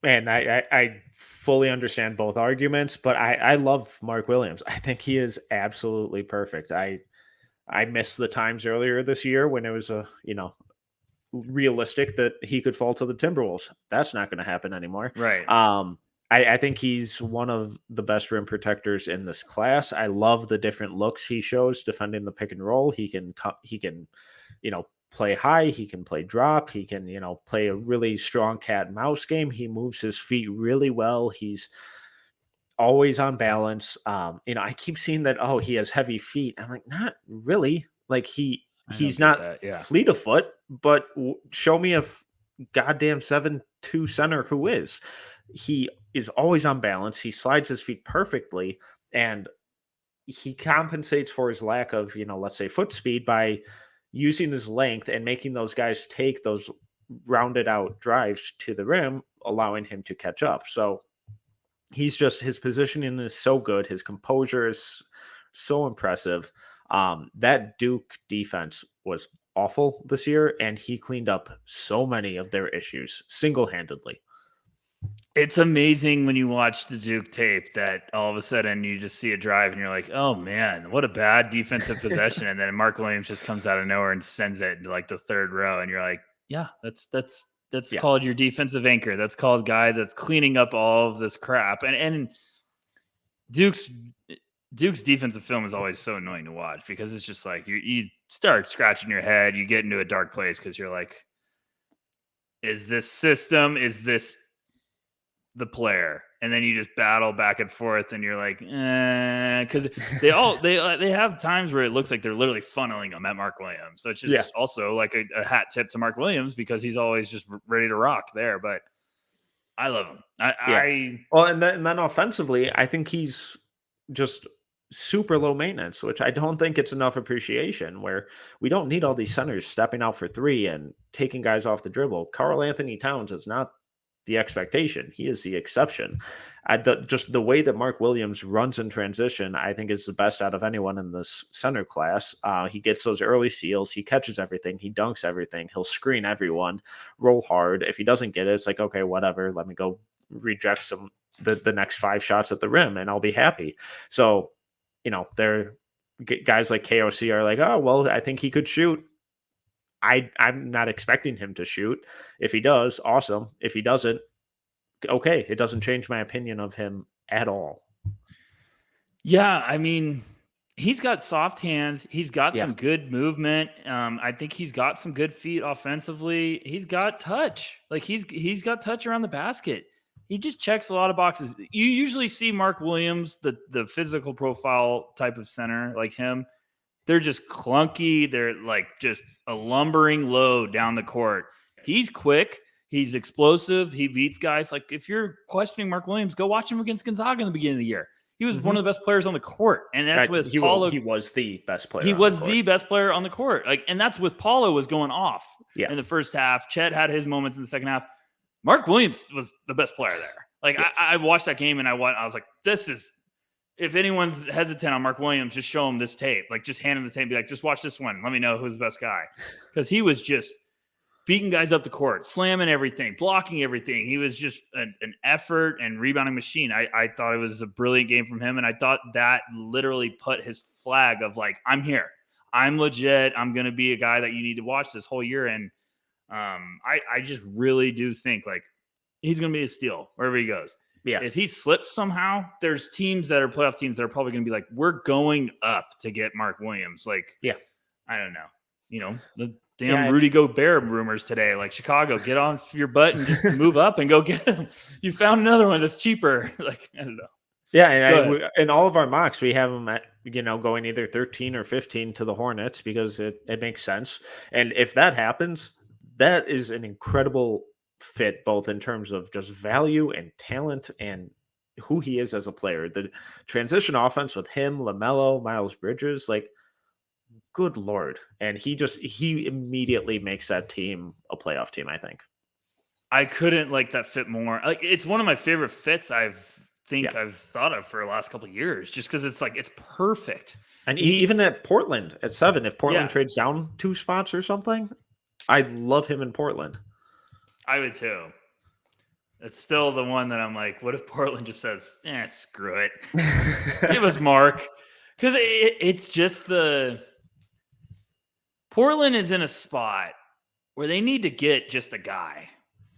And I fully understand both arguments, but I love Mark Williams. I think he is absolutely perfect. I missed the times earlier this year when it was realistic that he could fall to the Timberwolves. That's not going to happen anymore. Right. I think he's one of the best rim protectors in this class. I love the different looks he shows defending the pick and roll. He can play high. He can play drop. He can, play a really strong cat and mouse game. He moves his feet really well. He's always on balance. I keep seeing that, he has heavy feet. I'm like, not really. Like he's not fleet of foot, but show me a goddamn 7'2" center who is. He is always on balance. He slides his feet perfectly, and he compensates for his lack of, let's say foot speed by using his length and making those guys take those rounded out drives to the rim, allowing him to catch up. So his positioning is so good. His composure is so impressive. That Duke defense was awful this year, and he cleaned up so many of their issues single-handedly. It's amazing when you watch the Duke tape that all of a sudden you just see a drive and you're like, oh man, what a bad defensive possession. And then Mark Williams just comes out of nowhere and sends it into like the third row. And you're like, yeah, that's called your defensive anchor. That's called guy that's cleaning up all of this crap. And Duke's defensive film is always so annoying to watch because it's just like you start scratching your head. You get into a dark place because you're like, is this system? Is this the player? And then you just battle back and forth and you're like, because they have times where it looks like they're literally funneling them at Mark Williams. So it's just also like a hat tip to Mark Williams because he's always just ready to rock there. But I love him. Well, and then offensively, I think he's just super low maintenance, which I don't think it's enough appreciation, where we don't need all these centers stepping out for three and taking guys off the dribble. Karl Anthony Towns is not the expectation. He is the exception. Just the way that Mark Williams runs in transition, I think is the best out of anyone in this center class. He gets those early steals. He catches everything. He dunks everything. He'll screen everyone, roll hard. If he doesn't get it, it's like, okay, whatever. Let me go reject the next 5 shots at the rim and I'll be happy. So, guys like KOC are like, oh, well, I think he could shoot. I'm not expecting him to shoot. If he does, awesome. If he doesn't, okay. It doesn't change my opinion of him at all. Yeah, I mean, he's got soft hands. He's got Yeah. some good movement. I think he's got some good feet offensively. He's got touch. Like he's got touch around the basket. He just checks a lot of boxes. You usually see Mark Williams, the physical profile type of center like him. They're just clunky. They're like just a lumbering load down the court. He's quick. He's explosive. He beats guys. Like if you're questioning Mark Williams, go watch him against Gonzaga in the beginning of the year. He was one of the best players on the court, and that's with Paulo. He was the best player. He was the best player on the court. Like, and that's with Paulo was going off in the first half. Chet had his moments in the second half. Mark Williams was the best player there. Like I watched that game and I was like, this is. If anyone's hesitant on Mark Williams, just show him this tape. Like, just hand him the tape and be like, just watch this one. Let me know who's the best guy. Because he was just beating guys up the court, slamming everything, blocking everything. He was just an effort and rebounding machine. I thought it was a brilliant game from him. And I thought that literally put his flag of like, I'm here. I'm legit. I'm going to be a guy that you need to watch this whole year. And I just really do think like he's going to be a steal wherever he goes. Yeah. If he slips somehow, there's teams that are playoff teams that are probably going to be like, we're going up to get Mark Williams. Like, I don't know. The damn Rudy Gobert rumors today. Like, Chicago, get off your butt and just move up and go get him. You found another one that's cheaper. Like, I don't know. Yeah, and in all of our mocks, we have him at going either 13 or 15 to the Hornets because it makes sense. And if that happens, that is an incredible fit both in terms of just value and talent and who he is as a player. The transition offense with him, LaMelo, Miles Bridges, like, good Lord. And he immediately makes that team a playoff team, I think. I couldn't like that fit more. Like, it's one of my favorite fits I've thought of for the last couple of years, just because it's like, it's perfect. And even at Portland at 7, if Portland trades down 2 spots or something, I love him in Portland. I would too. It's still the one that I'm like, what if Portland just says, screw it. Give us Mark. Because it's just Portland is in a spot where they need to get just a guy.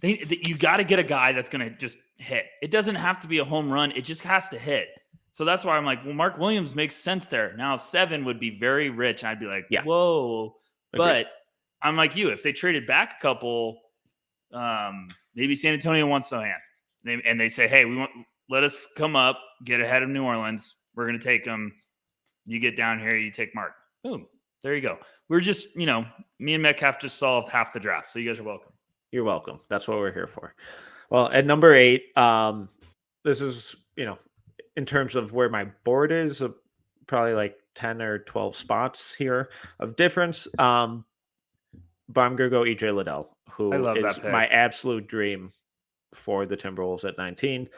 You got to get a guy that's going to just hit. It doesn't have to be a home run. It just has to hit. So that's why I'm like, well, Mark Williams makes sense there. Now 7 would be very rich. I'd be like, whoa. Agreed. But I'm like you. If they traded back a couple, maybe San Antonio wants Sohan. And they say, hey, let us come up, get ahead of New Orleans. We're going to take them. You get down here, you take Mark. Boom. There you go. We're just, me and Metcalf just solved half the draft. So you guys are welcome. You're welcome. That's what we're here for. Well, at number 8, this is, in terms of where my board is, probably like 10 or 12 spots here of difference. But I'm going to go EJ Liddell, who is my absolute dream for the Timberwolves at 19.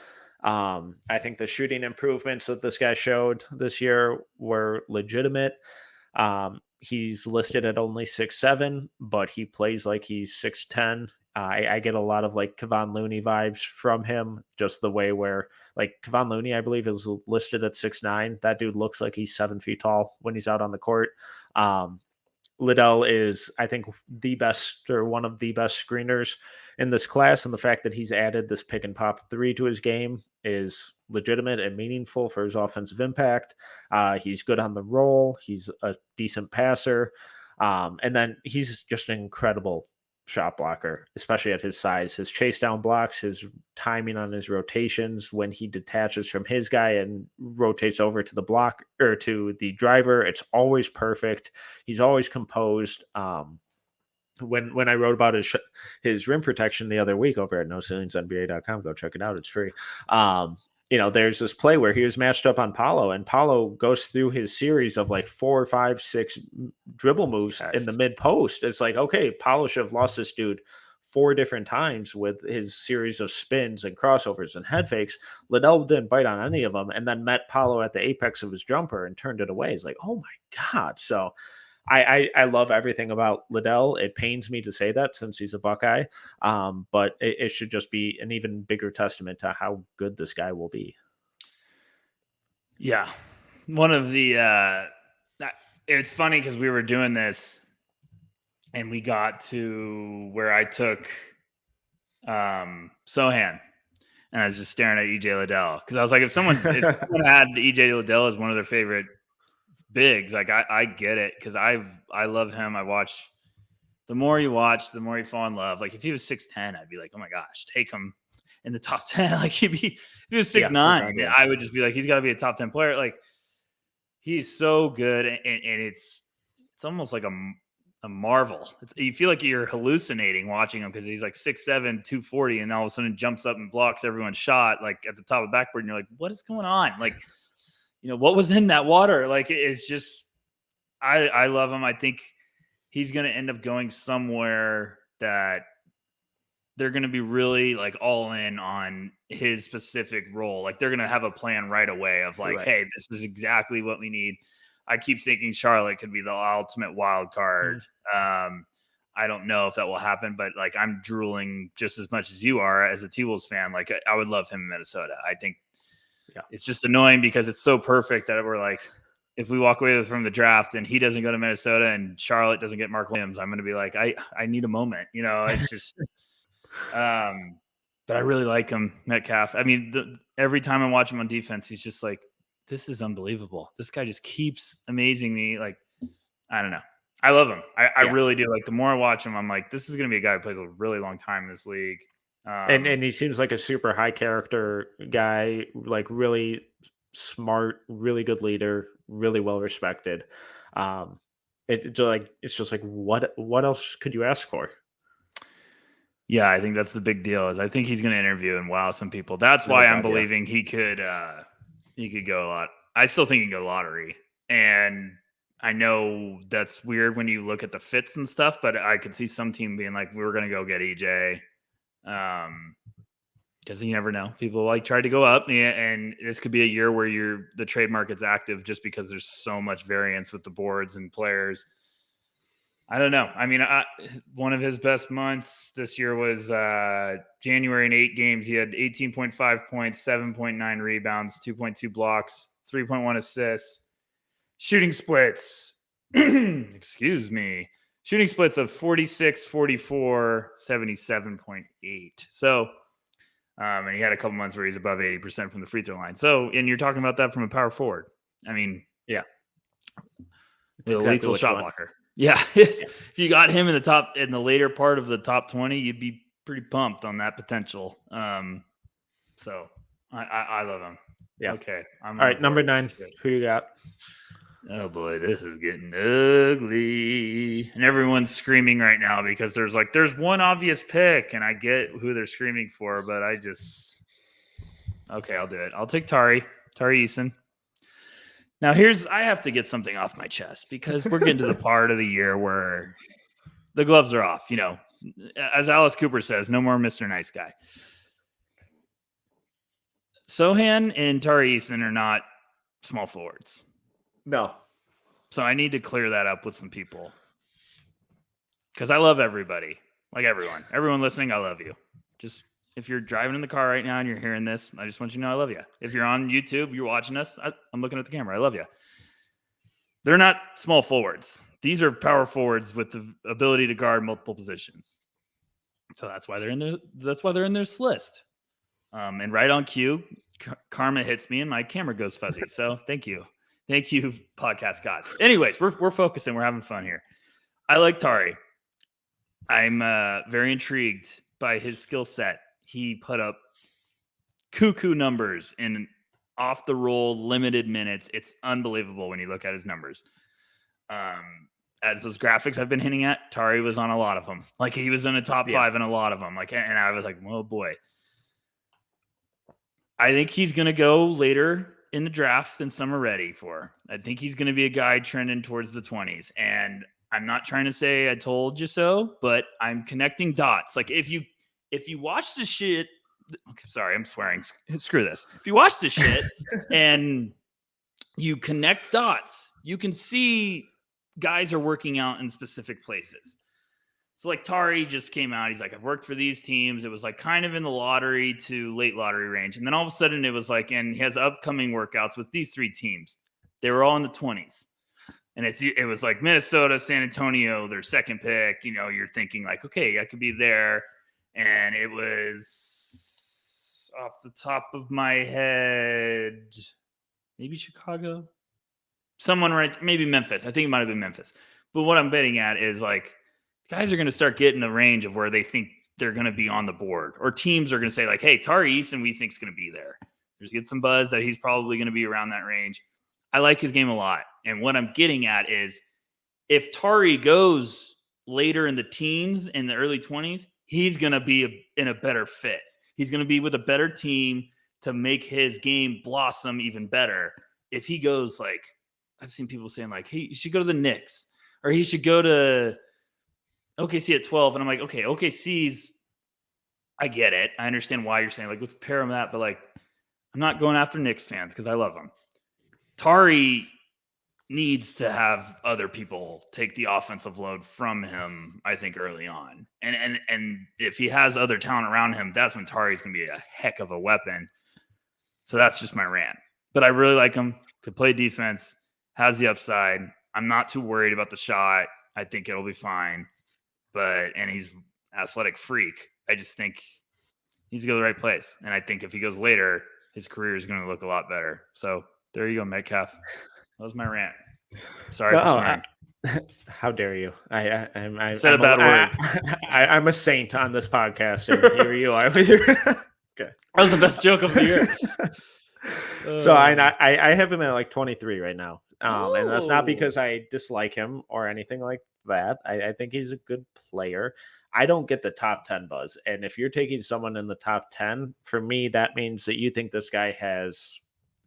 I think the shooting improvements that this guy showed this year were legitimate. He's listed at only 6'7", but he plays like he's 6'10". I get a lot of like Kevon Looney vibes from him, just the way where like Kevon Looney, I believe, is listed at 6'9". That dude looks like he's 7 feet tall when he's out on the court. Liddell is, I think, the best or one of the best screeners in this class. And the fact that he's added this pick and pop 3 to his game is legitimate and meaningful for his offensive impact. He's good on the roll. He's a decent passer. And then he's just an incredible shot blocker, especially at his size. His chase down blocks, his timing on his rotations when he detaches from his guy and rotates over to the block or to the driver, it's always perfect. He's always composed. When I wrote about his rim protection the other week over at NoCeilingsNBA.com, go check it out. It's free. There's this play where he was matched up on Paulo, and Paulo goes through his series of like 4, 5, 6 dribble moves in the mid post. It's like, okay, Paulo should have lost this dude 4 different times with his series of spins and crossovers and head fakes. Liddell didn't bite on any of them, and then met Paulo at the apex of his jumper and turned it away. It's like, oh my God. So I love everything about Liddell. It pains me to say that since he's a Buckeye, but it should just be an even bigger testament to how good this guy will be. Yeah. One of the It's funny because we were doing this and we got to where I took Sohan and I was just staring at EJ Liddell because I was like, if someone had EJ Liddell as one of their favorite bigs, like I get it because I love him. I watch. The more you watch, the more you fall in love. Like if he was 6'10", I'd be like, oh my gosh, take him in the top 10. Like if he was 6'9", I would just be like, he's got to be a top 10 player. Like he's so good, and it's almost like a marvel. You feel like you're hallucinating watching him because he's like 6'7", 240, and all of a sudden jumps up and blocks everyone's shot like at the top of the backboard, and you're like, what is going on? Like, what was in that water? Like it's just, I love him. I think he's going to end up going somewhere that they're going to be really like all in on his specific role. Like they're going to have a plan right away of like, hey, this is exactly what we need. I keep thinking Charlotte could be the ultimate wild card. I don't know if that will happen, but like I'm drooling just as much as you are as a T-Wolves fan. Like I would love him in Minnesota. I think it's just annoying because it's so perfect that we're like, if we walk away from the draft and he doesn't go to Minnesota and Charlotte doesn't get Mark Williams, I'm going to be like, I need a moment, it's just, but I really like him, Metcalf. I mean, every time I watch him on defense, he's just like, this is unbelievable. This guy just keeps amazing me. Like, I don't know. I love him. I really do. Like the more I watch him, I'm like, this is going to be a guy who plays a really long time in this league. And he seems like a super high character guy, like really smart, really good leader, really well respected. It's just like what else could you ask for? Yeah, I think that's the big deal. Is I think he's going to interview and wow some people. That's why I'm believing he could go a lot. I still think he can go lottery, and I know that's weird when you look at the fits and stuff, but I could see some team being like, we're going to go get EJ. Because you never know. People like try to go up, and this could be a year where the trade market's active just because there's so much variance with the boards and players. I don't know. I mean, one of his best months this year was January in 8 games. He had 18.5 points, 7.9 rebounds, 2.2 blocks, 3.1 assists, shooting splits. Excuse me. Shooting splits of 46, 44, 77.8. So, and he had a couple months where he's above 80% from the free throw line. So, and you're talking about that from a power forward. I mean, yeah, the lethal shot blocker. Yeah, if you got him in the later part of the top 20, you'd be pretty pumped on that potential. So I love him. Yeah. Okay. All right, number 9. Who you got? Oh boy, this is getting ugly. And everyone's screaming right now because there's one obvious pick, and I get who they're screaming for, but okay, I'll do it. I'll take Tari Eason. Now I have to get something off my chest because we're getting to the part of the year where the gloves are off. As Alice Cooper says, no more Mr. Nice Guy. Sohan and Tari Eason are not small forwards. No. So I need to clear that up with some people because I love everybody. Like everyone listening, I love you. Just if you're driving in the car right now and you're hearing this, I just want you to know I love you. If you're on YouTube, you're watching us, I'm looking at the camera. I love you. They're not small forwards. These are power forwards with the ability to guard multiple positions. So that's why they're in this list. And right on cue, karma hits me and my camera goes fuzzy. So thank you, podcast gods. Anyways, we're focusing. We're having fun here. I like Tari. I'm very intrigued by his skill set. He put up cuckoo numbers in off the roll limited minutes. It's unbelievable when you look at his numbers. As those graphics I've been hinting at, Tari was on a lot of them. Like he was in the top 5 in a lot of them. Like, and I was like, oh boy. I think he's going to go later in the draft than some are ready for. I think he's going to be a guy trending towards the 20s. And I'm not trying to say I told you so, but I'm connecting dots. Like if you watch this shit, sorry, I'm swearing. Screw this. If you watch this shit and you connect dots, you can see guys are working out in specific places. So like Tari just came out. He's like, I've worked for these teams. It was like kind of in the lottery to late lottery range. And then all of a sudden it was like, and he has upcoming workouts with these 3 teams. They were all in the 20s. And it was like Minnesota, San Antonio, their second pick. You're thinking like, okay, I could be there. And it was off the top of my head, maybe Chicago, someone right, maybe Memphis. I think it might have been Memphis. But what I'm betting at is like guys are going to start getting the range of where they think they're going to be on the board, or teams are going to say like, hey, Tari Eason, we think is going to be there. There's get some buzz that he's probably going to be around that range. I like his game a lot. And what I'm getting at is if Tari goes later in the teens, in the early 20s, he's going to be in a better fit. He's going to be with a better team to make his game blossom even better. If he goes like, I've seen people saying like, hey, you should go to the Knicks, or he should go to OKC at 12. And I'm like, okay, OKC's, I get it. I understand why you're saying like, let's pair him that, but like, I'm not going after Knicks fans because I love them. Tari needs to have other people take the offensive load from him, I think, early on. And if he has other talent around him, that's when Tari's going to be a heck of a weapon. So that's just my rant. But I really like him. Could play defense, has the upside. I'm not too worried about the shot. I think it'll be fine. And he's athletic freak. I just think he's going to go to the right place. And I think if he goes later, his career is going to look a lot better. So there you go, Metcalf. That was my rant. Sorry for swearing. How dare you? I said a bad word. I'm a saint on this podcast, and here you are with your. Okay. That was the best joke of the year. So I have him at like 23 right now, and that's not because I dislike him or anything like that. I think he's a good player. I don't get the top 10 buzz, and if you're taking someone in the top 10, for me that means that you think this guy has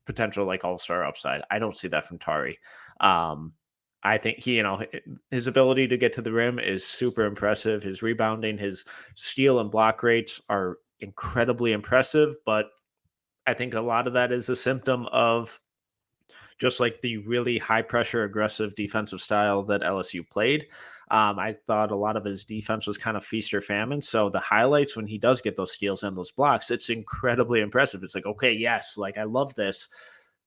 potential like all-star upside. I don't see that from Tari. I think his ability to get to the rim is super impressive. His rebounding, his steal and block rates are incredibly impressive, but I think a lot of that is a symptom of just like the really high pressure, aggressive defensive style that LSU played. I thought a lot of his defense was kind of feast or famine. So the highlights when he does get those steals and those blocks, it's incredibly impressive. It's like, okay, yes, like I love this.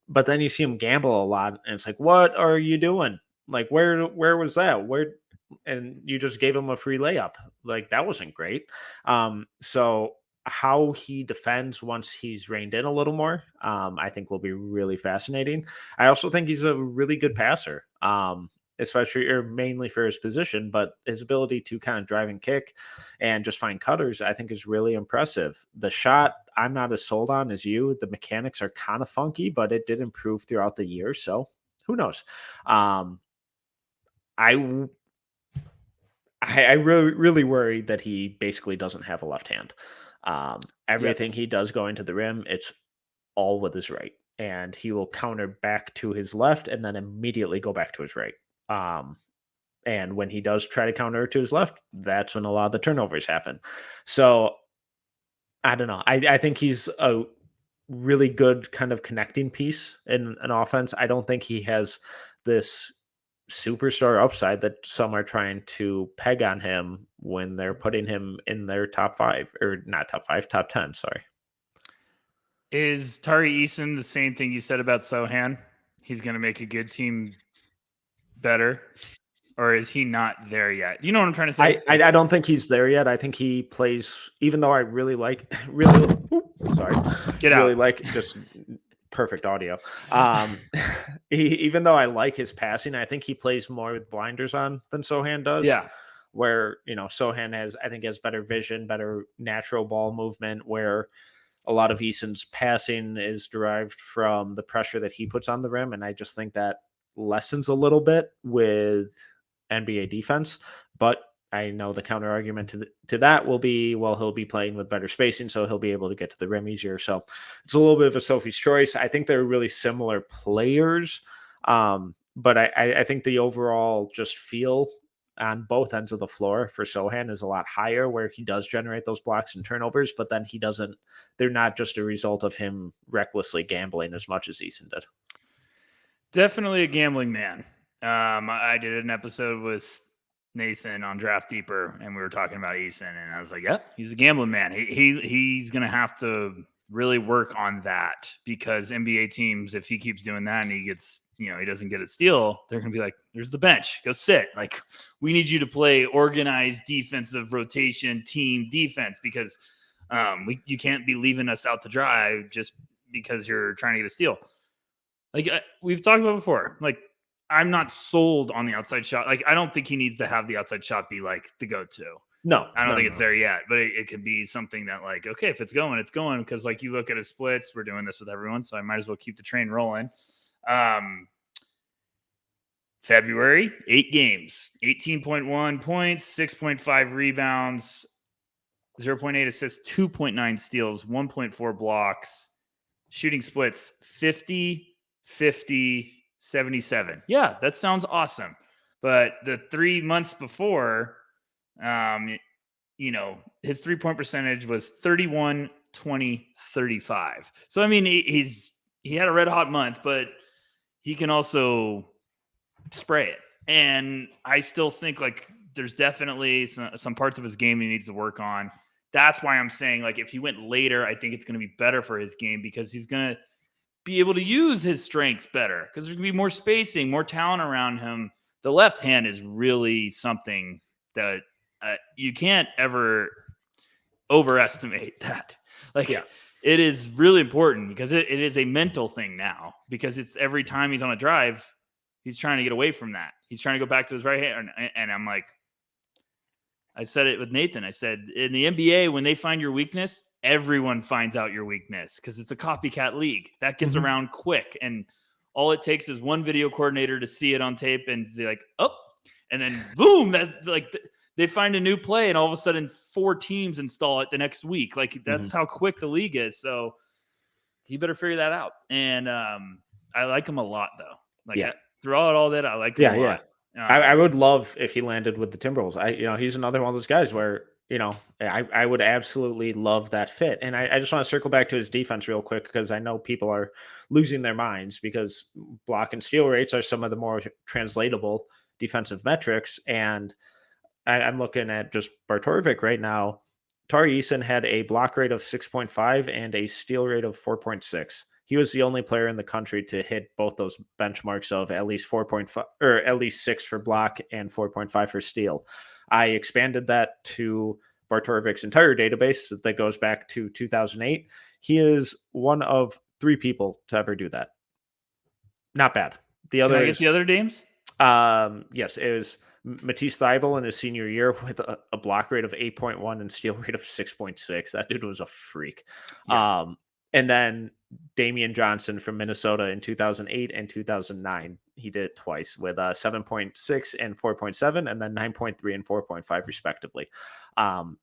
But then you see him gamble a lot, and it's like, what are you doing? Like, where was that? And you just gave him a free layup. Like, that wasn't great. So how he defends once he's reined in a little more, I think will be really fascinating. I also think he's a really good passer, especially or mainly for his position, but his ability to kind of drive and kick and just find cutters, I think is really impressive. The shot, I'm not as sold on as you. The mechanics are kind of funky, but it did improve throughout the year. So who knows? I really, really worry that he basically doesn't have a left hand. Everything he does going to the rim, it's all with his right, and he will counter back to his left and then immediately go back to his right. And when he does try to counter to his left, that's when a lot of the turnovers happen. So I don't know. I think he's a really good kind of connecting piece in an offense. I don't think he has this superstar upside that some are trying to peg on him when they're putting him in their top 5, or not top 5, top 10. Sorry. Is Tari Eason the same thing you said about Sohan? He's going to make a good team better, or is he not there yet? You know what I'm trying to say? I don't think he's there yet. I think he plays, even though I really like, just perfect audio. Even though I like his passing, I think he plays more with blinders on than Sohan does. Yeah. Where, Sohan has better vision, better natural ball movement, where a lot of Eason's passing is derived from the pressure that he puts on the rim. And I just think that lessens a little bit with NBA defense. But I know the counter argument to that will be, well, he'll be playing with better spacing, so he'll be able to get to the rim easier. So it's a little bit of a Sophie's choice. I think they're really similar players. But I think the overall just feel on both ends of the floor for Sohan is a lot higher, where he does generate those blocks and turnovers, but then they're not just a result of him recklessly gambling as much as Eason did. Definitely a gambling man. I did an episode with Nathan on Draft Deeper, and we were talking about Eason, and I was like, yep, he's a gambling man. He's going to have to really work on that, because NBA teams, if he keeps doing that and he gets, he doesn't get a steal, they're going to be like, there's the bench, go sit. Like, we need you to play organized defensive rotation team defense because you can't be leaving us out to dry just because you're trying to get a steal. Like we've talked about before, like I'm not sold on the outside shot. Like I don't think he needs to have the outside shot be like the go-to. No, I don't think it's there yet, but it could be something that like, okay, if it's going, it's going. Because like you look at his splits, we're doing this with everyone, so I might as well keep the train rolling. February, 8 games, 18.1 points, 6.5 rebounds, 0.8 assists, 2.9 steals, 1.4 blocks, shooting splits 50, 50, 77. Yeah, that sounds awesome. But the 3 months before, his 3-point percentage was 31, 20, 35. So, I mean, he had a red hot month, but he can also spray it. And I still think like there's definitely some parts of his game he needs to work on. That's why I'm saying like if he went later, I think it's going to be better for his game because he's going to be able to use his strengths better because there's going to be more spacing, more talent around him. The left hand is really something that you can't ever overestimate that. Like it is really important because it is a mental thing now because it's every time he's on a drive, he's trying to get away from that. He's trying to go back to his right hand. And I'm like, I said it with Nathan. I said, in the NBA, when they find your weakness, everyone finds out your weakness because it's a copycat league. That gets around quick. And all it takes is one video coordinator to see it on tape and be like, oh, and then boom, they find a new play and all of a sudden 4 teams install it the next week. Like that's how quick the league is. So he better figure that out. And I like him a lot though. Like throughout all that, I like him a lot. I would love if he landed with the Timberwolves. He's another one of those guys where, I would absolutely love that fit. And I just want to circle back to his defense real quick because I know people are losing their minds because block and steal rates are some of the more translatable defensive metrics. And I'm looking at just Bartorvik right now. Tari Eason had a block rate of 6.5 and a steal rate of 4.6. He was the only player in the country to hit both those benchmarks of at least 4.5 or at least 6 for block and 4.5 for steal. I expanded that to Bartorvik's entire database that goes back to 2008. He is one of 3 people to ever do that. Not bad. Can I get the other names? Yes, it was Matisse Thybulle in his senior year with a block rate of 8.1 and steal rate of 6.6. That dude was a freak. Yeah. And then Damian Johnson from Minnesota in 2008 and 2009. He did it twice with 7.6 and 4.7, and then 9.3 and 4.5 respectively.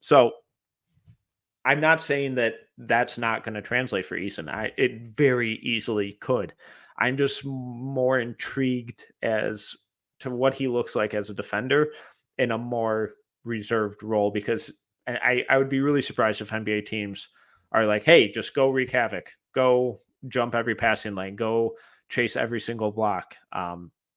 So I'm not saying that that's not going to translate for Eason. It very easily could. I'm just more intrigued as to what he looks like as a defender in a more reserved role because I would be really surprised if NBA teams are like, hey, just go wreak havoc, go jump every passing lane, go chase every single block,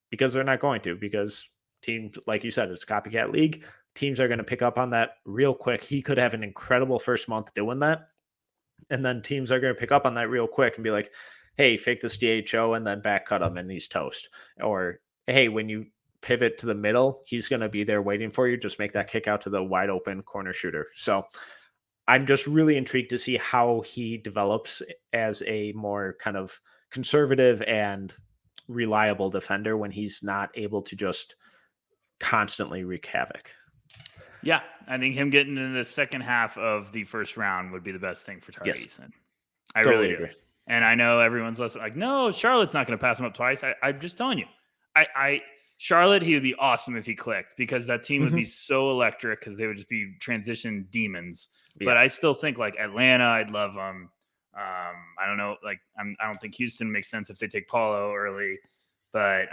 because they're not going to, because teams, like you said, it's a copycat league. Teams are going to pick up on that real quick. He could have an incredible first month doing that. And then teams are going to pick up on that real quick and be like, hey, fake this DHO and then back cut him and he's toast. Or, hey, when you pivot to the middle, he's going to be there waiting for you. Just make that kick out to the wide open corner shooter. So I'm just really intrigued to see how he develops as a more kind of conservative and reliable defender when he's not able to just constantly wreak havoc. Yeah, I think him getting in the second half of the first round would be the best thing for Tari Eason. I totally really agree. And I know everyone's like, no, Charlotte's not going to pass him up twice. I'm just telling you. Charlotte, he would be awesome if he clicked because that team would be so electric because they would just be transition demons. Yeah. But I still think like Atlanta, I'd love them. I don't know. Like, I don't think Houston makes sense if they take Paulo early, but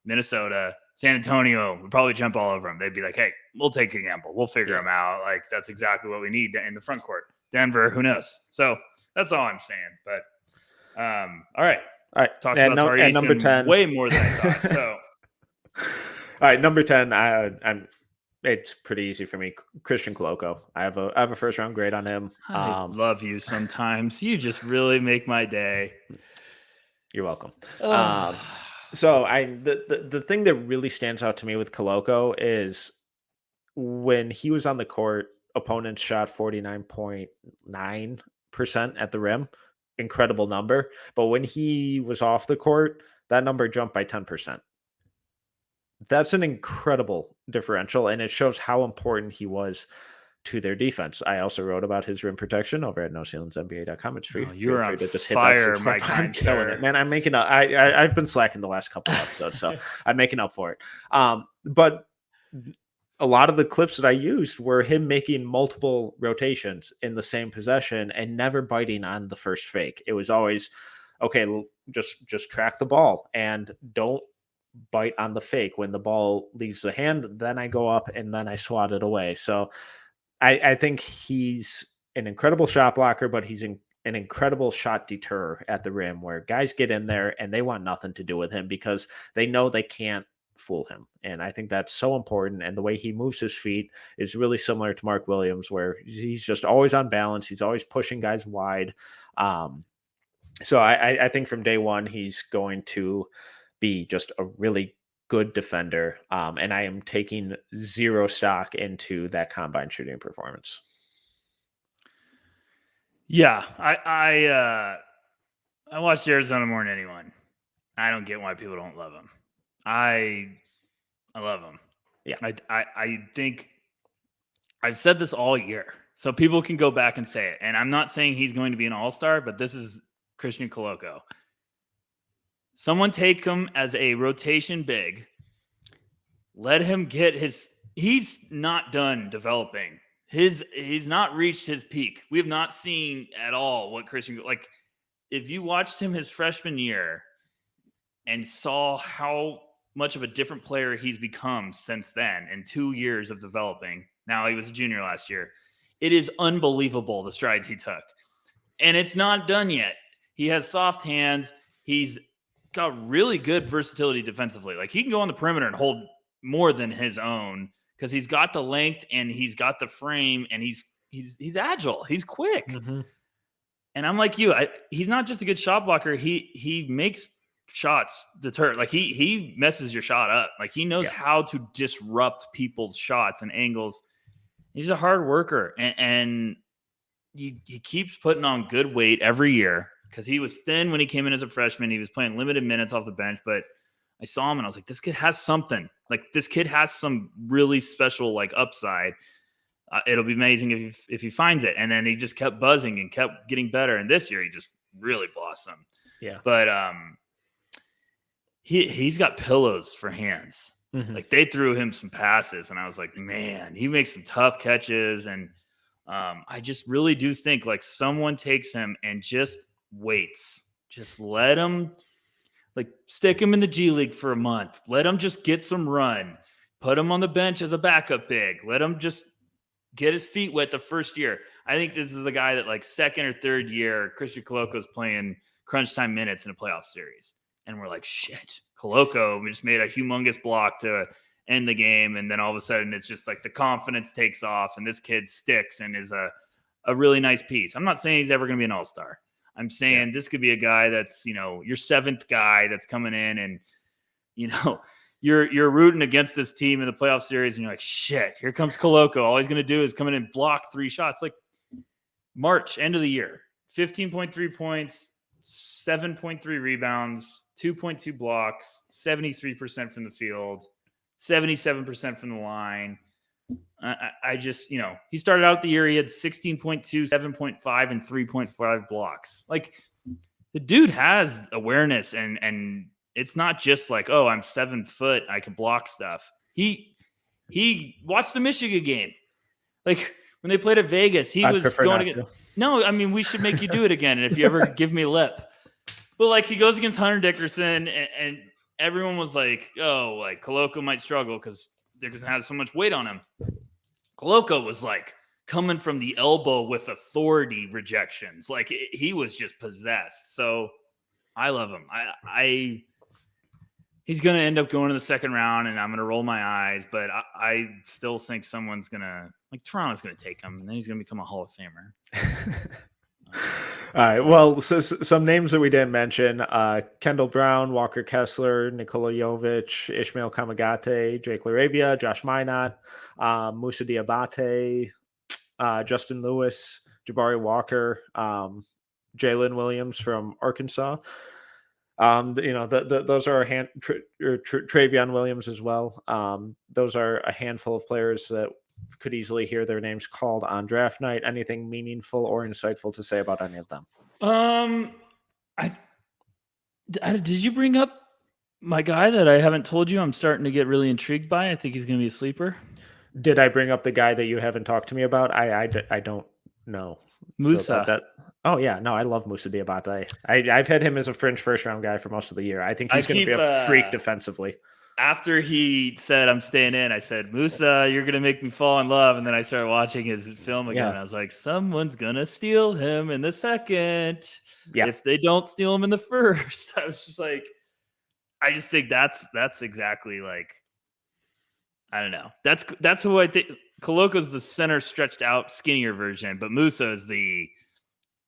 Minnesota, San Antonio would probably jump all over him. They'd be like, hey, we'll take a gamble. We'll figure him out. Like, that's exactly what we need in the front court. Denver, who knows? So that's all I'm saying. But all right. Talked about Tari Eason number 10. Way more than I thought. So. All right, number 10. It's pretty easy for me. Christian Koloko. I have a first round grade on him. I love you sometimes. You just really make my day. You're welcome. So the thing that really stands out to me with Koloko is when he was on the court, opponents shot 49.9% at the rim. Incredible number. But when he was off the court, that number jumped by 10%. That's an incredible differential, and it shows how important he was to their defense. I also wrote about his rim protection over at NoCeilingsNBA.com. It's free. Oh, you Feel are free on to just hit that fire, subscribe my button. I'm kind killing sir. it, man. I'm making up. I've been slacking the last couple episodes, so I'm making up for it. But a lot of the clips that I used were him making multiple rotations in the same possession and never biting on the first fake. It was always, okay, just track the ball and don't bite on the fake. When the ball leaves the hand, then I go up and then I swat it away. So I think he's an incredible shot blocker, but he's an incredible shot deterrer at the rim where guys get in there and they want nothing to do with him because they know they can't fool him. And I think that's so important. And the way he moves his feet is really similar to Mark Williams, where he's just always on balance. He's always pushing guys wide. So I think from day one, he's going to be just a really good defender. And I am taking zero stock into that combine shooting performance. Yeah, I watched Arizona more than anyone. I don't get why people don't love him. I love him. Yeah. I think I've said this all year, so people can go back and say it. And I'm not saying he's going to be an all-star, but this is Christian Koloko. Someone take him as a rotation big. Let him get his. He's not done developing. He's not reached his peak. We have not seen at all what Christian, like, if you watched him his freshman year and saw how much of a different player he's become since then in 2 years of developing. Now he was a junior last year. It is unbelievable the strides he took. And it's not done yet. He has soft hands. He's got really good versatility defensively. Like, he can go on the perimeter and hold more than his own because he's got the length and he's got the frame and he's agile. He's quick. Mm-hmm. And I'm like you. He's not just a good shot blocker. He makes shots deter. Like, he messes your shot up. Like, he knows how to disrupt people's shots and angles. He's a hard worker, and he keeps putting on good weight every year because he was thin when he came in as a freshman. He was playing limited minutes off the bench, but I saw him and I was like, this kid has something. Like, this kid has some really special, like, upside. It'll be amazing if he finds it. And then he just kept buzzing and kept getting better. And this year he just really blossomed. Yeah. But he's got pillows for hands. Mm-hmm. Like, they threw him some passes and I was like, man, he makes some tough catches. And I just really do think, like, someone takes him and just waits. Just let him, like, stick him in the G League for a month. Let him just get some run. Put him on the bench as a backup big. Let him just get his feet wet the first year. I think this is the guy that, like, second or third year, Christian Koloko is playing crunch time minutes in a playoff series. And we're like, shit, Koloko, we just made a humongous block to end the game. And then all of a sudden it's just like the confidence takes off and this kid sticks and is a really nice piece. I'm not saying he's ever going to be an all-star. I'm saying this could be a guy that's, your seventh guy that's coming in and, you're rooting against this team in the playoff series and you're like, shit, here comes Koloko. All he's going to do is come in and block 3 shots. Like, March, end of the year, 15.3 points, 7.3 rebounds, 2.2 blocks, 73% from the field, 77% from the line. I just, he started out the year, he had 16.2, 7.5, and 3.5 blocks. Like, the dude has awareness and it's not just like, oh, I'm 7 foot, I can block stuff. He watched the Michigan game. Like, when they played at Vegas, he was going against. No, I mean, we should make you do it again. And if you ever give me lip. But, like, he goes against Hunter Dickerson and everyone was like, oh, like, Koloko might struggle because Dickerson has so much weight on him. Koloko was, like, coming from the elbow with authority rejections. Like, he was just possessed. So I love him. He's going to end up going to the second round, and I'm going to roll my eyes. But I still think someone's going to – like, Toronto's going to take him, and then he's going to become a Hall of Famer. right. Well, so some names that we didn't mention: Kendall Brown, Walker Kessler, Nikola Jovic, Ishmael Kamagate, Jake Laravia, Josh Minot, Musa Diabate, Justin Lewis, Jabari Walker, Jaylen Williams from Arkansas. Those are Travion Williams as well. Those are a handful of players that could easily hear their names called on draft night. Anything meaningful or insightful to say about any of them? Did you bring up my guy that I haven't told you I'm starting to get really intrigued by? I think he's going to be a sleeper. Did I bring up the guy that you haven't talked to me about? I don't know. Musa. So oh yeah, no, I love Musa Diabate. I've had him as a fringe first round guy for most of the year. I think he's going to be a freak defensively. After he said I'm staying in, I said, Musa, you're gonna make me fall in love. And then I started watching his film again. And I was like, someone's gonna steal him in the second. Yeah. If they don't steal him in the first. I was just like, I just think that's exactly like, I don't know. That's who I think. Koloko's the center stretched out, skinnier version, but Musa is the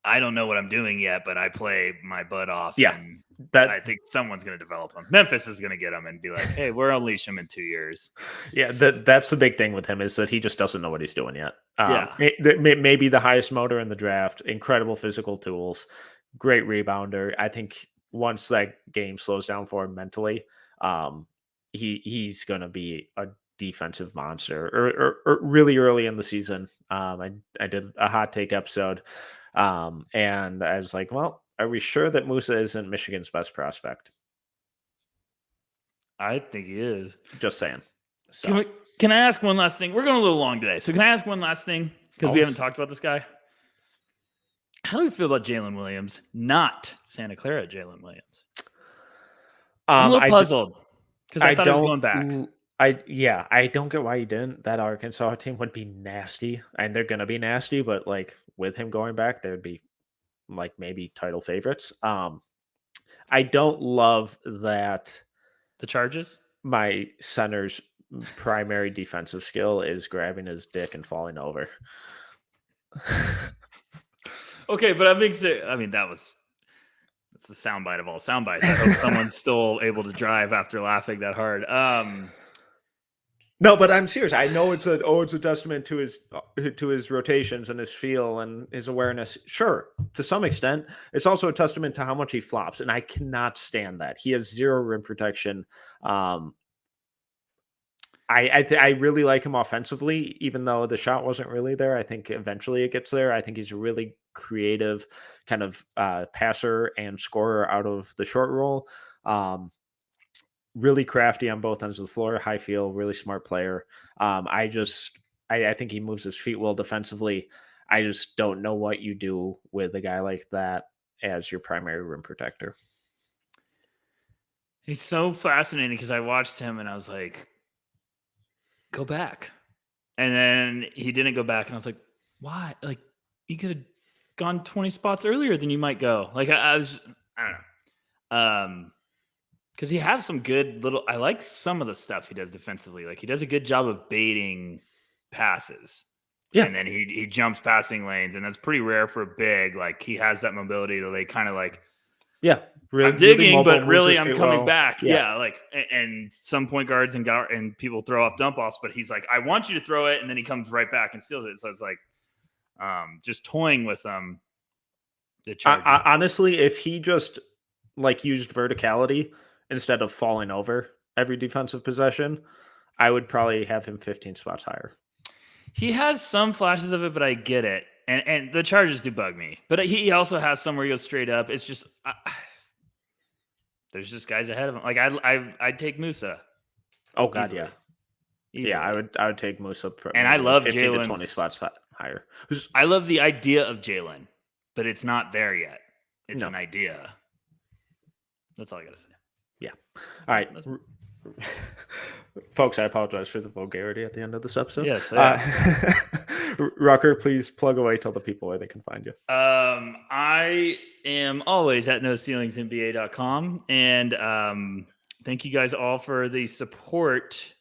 I don't know what I'm doing yet, but I play my butt off. Yeah. And I think someone's going to develop him. Memphis is going to get him and be like, hey, we'll unleash him in 2 years. Yeah, that's the big thing with him is that he just doesn't know what he's doing yet. Maybe the highest motor in the draft, incredible physical tools, great rebounder. I think once that game slows down for him mentally, he's going to be a defensive monster. Or really early in the season, I did a hot take episode, and I was like, well, are we sure that Musa isn't Michigan's best prospect? I think he is. Just saying. So. Can I ask one last thing? We're going a little long today. So can I ask one last thing? Because we haven't talked about this guy. How do you feel about Jaylen Williams? Not Santa Clara Jaylen Williams. I'm a little puzzled because I thought he was going back. I don't get why he didn't. That Arkansas team would be nasty, and they're going to be nasty, but like with him going back, they'd be like maybe title favorites. I don't love that the charges. My center's primary defensive skill is grabbing his dick and falling over. Okay, but that's the soundbite of all soundbites. I hope someone's still able to drive after laughing that hard. No, but I'm serious. I know it's a testament to his rotations and his feel and his awareness. Sure, to some extent, it's also a testament to how much he flops, and I cannot stand that. He has zero rim protection. I really like him offensively, even though the shot wasn't really there. I think eventually it gets there. I think he's a really creative kind of passer and scorer out of the short roll. Really crafty on both ends of the floor, high feel, really smart player. I think he moves his feet well defensively. I just don't know what you do with a guy like that as your primary rim protector. He's so fascinating because I watched him and I was like, go back. And then he didn't go back. And I was like, why? Like, you could have gone 20 spots earlier than you might go. Like, I don't know. Because he has some good I like some of the stuff he does defensively. Like, he does a good job of baiting passes. Yeah. And then he jumps passing lanes. And that's pretty rare for a big. Like, he has that mobility to kind of like, yeah, really, I'm digging, really but really I'm coming back. Yeah. Like, and some point guards and people throw off dump offs, but he's like, I want you to throw it. And then he comes right back and steals it. So it's like, just toying with them. Honestly, if he just like used verticality instead of falling over every defensive possession, I would probably have him 15 spots higher. He has some flashes of it, but I get it. And the charges do bug me. But he also has some where he goes straight up. It's just there's just guys ahead of him. Like I'd take Musa. Oh God, easily. Yeah, I would take Musa. And I love 15 to 20 spots higher. I love the idea of Jaylen, but it's not there yet. It's an idea. That's all I gotta say. Yeah. All right. Folks, I apologize for the vulgarity at the end of this episode. Yes. Rucker, please plug away, tell the people where they can find you. I am always at noceilingsnba.com. And thank you guys all for the support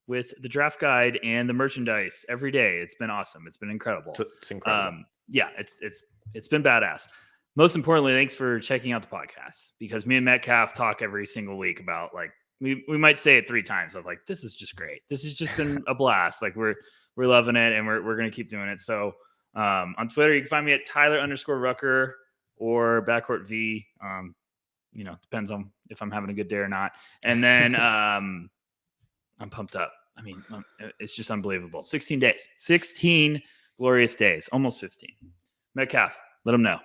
with the draft guide and the merchandise every day. It's been awesome. It's been incredible. It's incredible. Yeah, it's been badass. most importantly, thanks for checking out the podcast, because me and Metcalf talk every single week about, like, we might say it 3 times of like, this is just great. This has just been a blast. Like we're loving it, and we're going to keep doing it. So on Twitter, you can find me at Tyler_Rucker or Backcourt V. Depends on if I'm having a good day or not. And then I'm pumped up. I mean, it's just unbelievable. 16 days, 16 glorious days, almost 15. Metcalf, let them know.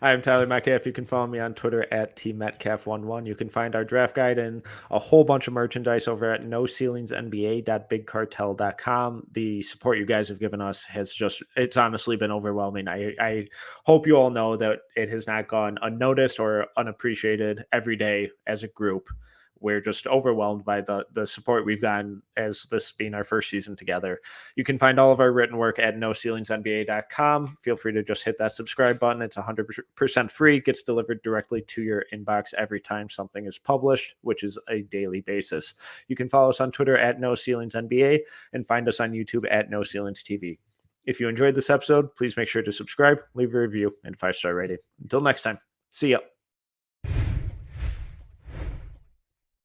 I am Tyler Metcalf. You can follow me on Twitter at tmetcalf11. You can find our draft guide and a whole bunch of merchandise over at noceilingsnba.bigcartel.com. The support you guys have given us it's honestly been overwhelming. I hope you all know that it has not gone unnoticed or unappreciated every day as a group. We're just overwhelmed by the support we've gotten as this being our first season together. You can find all of our written work at noceilingsnba.com. Feel free to just hit that subscribe button. It's 100% free. It gets delivered directly to your inbox every time something is published, which is a daily basis. You can follow us on Twitter at noceilingsnba and find us on YouTube at noceilingstv. If you enjoyed this episode, please make sure to subscribe, leave a review, and 5-star rating. Until next time, see ya.